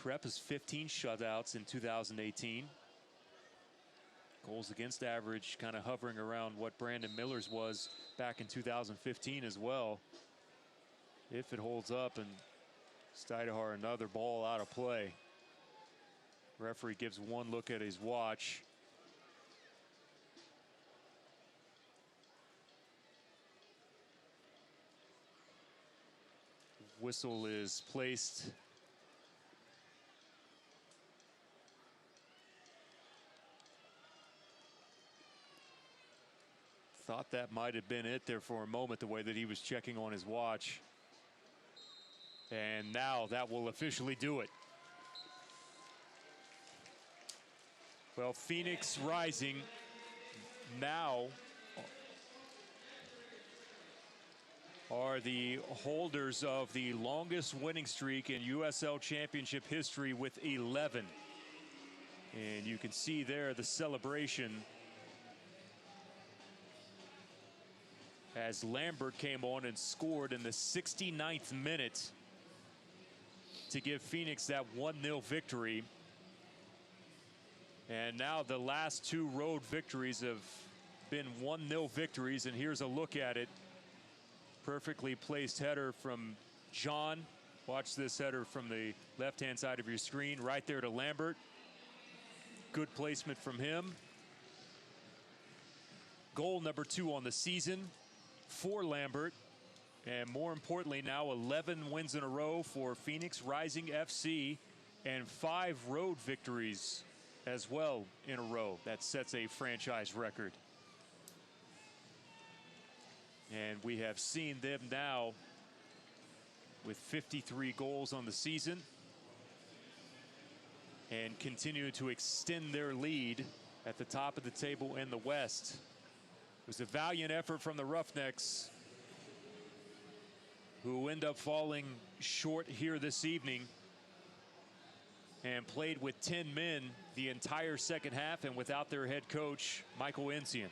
Speaker 10: Krepa's 15 shutouts in 2018. Goals against average kind of hovering around what Brandon Miller's was back in 2015 as well. If it holds up, and Stidehar another ball out of play. Referee gives one look at his watch. Whistle is placed. Thought that might have been it there for a moment, the way that he was checking on his watch. And now that will officially do it. Well, Phoenix Rising now are the holders of the longest winning streak in USL Championship history with 11. And you can see there the celebration as Lambert came on and scored in the 69th minute to give Phoenix that 1-0 victory. And now the last two road victories have been 1-0 victories, and here's a look at it. Perfectly placed header from John. Watch this header from the left-hand side of your screen, right there to Lambert. Good placement from him. Goal number 2 on the season for Lambert. And more importantly now, 11 wins in a row for Phoenix Rising FC and 5 road victories as well in a row. That sets a franchise record. And we have seen them now with 53 goals on the season and continue to extend their lead at the top of the table in the West. It was a valiant effort from the Roughnecks, who end up falling short here this evening and played with 10 men the entire second half and without their head coach, Michael Encian.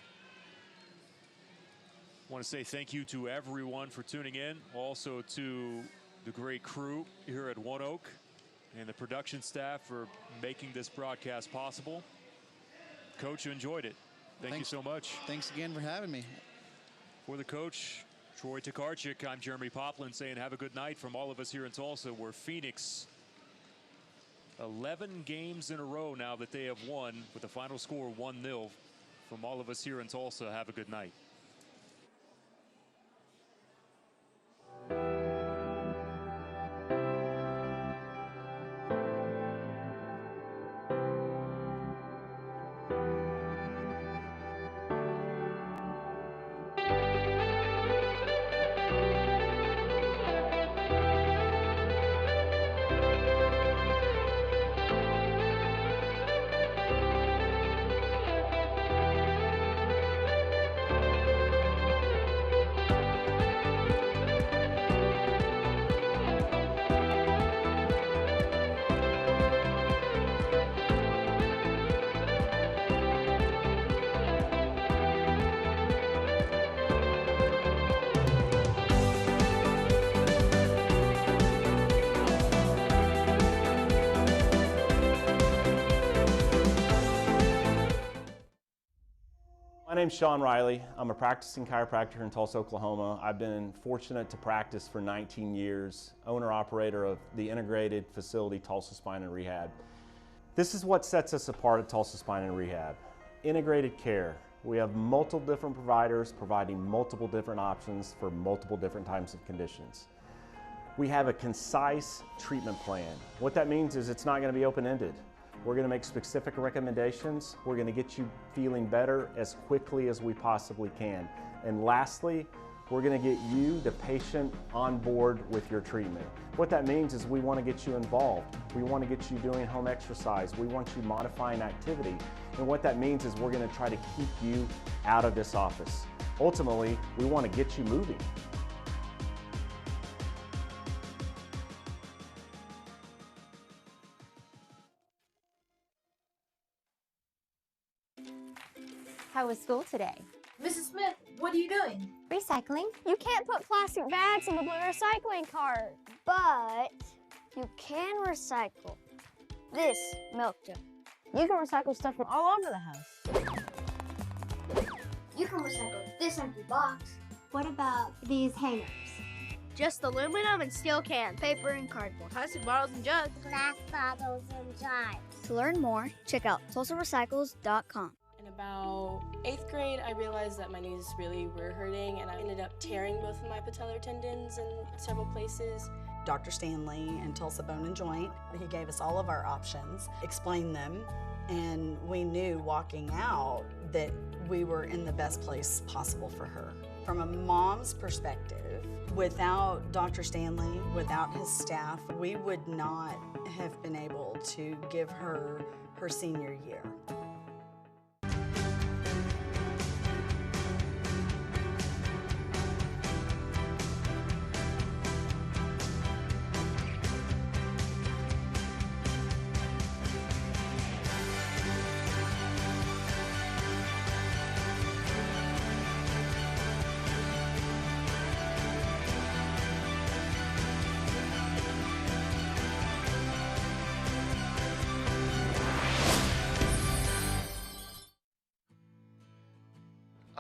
Speaker 10: I want to say thank you to everyone for tuning in. Also to the great crew here at One Oak and the production staff for making this broadcast possible. Coach, you enjoyed it. Thank you so much.
Speaker 2: Thanks again for having me.
Speaker 10: For the coach, Troy Tokarczyk, I'm Jeremy Poplin saying have a good night from all of us here in Tulsa, where Phoenix, 11 games in a row now that they have won with the final score 1-0. From all of us here in Tulsa, have a good night.
Speaker 20: My name's Sean Riley. I'm a practicing chiropractor in Tulsa, Oklahoma. I've been fortunate to practice for 19 years, owner-operator of the integrated facility Tulsa Spine and Rehab. This is what sets us apart at Tulsa Spine and Rehab. Integrated care. We have multiple different providers providing multiple different options for multiple different types of conditions. We have a concise treatment plan. What that means is it's not going to be open-ended. We're going to make specific recommendations. We're going to get you feeling better as quickly as we possibly can. And lastly, we're going to get you, the patient, on board with your treatment. What that means is we want to get you involved. We want to get you doing home exercise. We want you modifying activity. And what that means is we're going to try to keep you out of this office. Ultimately, we want to get you moving.
Speaker 21: How was school today?
Speaker 6: Mrs. Smith, what are you doing?
Speaker 21: Recycling.
Speaker 8: You can't put plastic bags in the blue recycling cart, but you can recycle this milk jug.
Speaker 6: You can recycle stuff from all over the house.
Speaker 7: You can recycle this empty box.
Speaker 9: What about these hangers? Just aluminum and steel cans, paper and cardboard, plastic bottles and jugs,
Speaker 8: glass bottles and jars. To learn more, check out TulsaRecycles.com.
Speaker 18: In about 8th grade, I realized that my knees really were hurting, and I ended up tearing both of my patellar tendons in several places.
Speaker 19: Dr. Stanley and Tulsa Bone and Joint, he gave us all of our options, explained them, and we knew walking out that we were in the best place possible for her. From a mom's perspective, without Dr. Stanley, without his staff, we would not have been able to give her her senior year.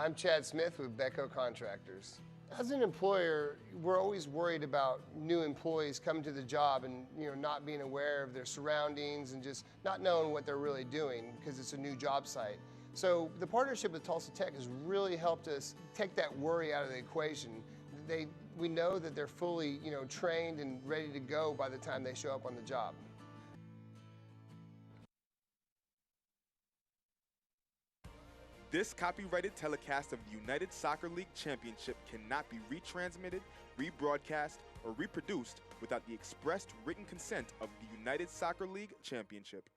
Speaker 5: I'm Chad Smith with Becco Contractors. As an employer, we're always worried about new employees coming to the job and not being aware of their surroundings and just not knowing what they're really doing because it's a new job site. So the partnership with Tulsa Tech has really helped us take that worry out of the equation. We know that they're fully trained and ready to go by the time they show up on the job.
Speaker 1: This copyrighted telecast of the United Soccer League Championship cannot be retransmitted, rebroadcast, or reproduced without the expressed written consent of the United Soccer League Championship.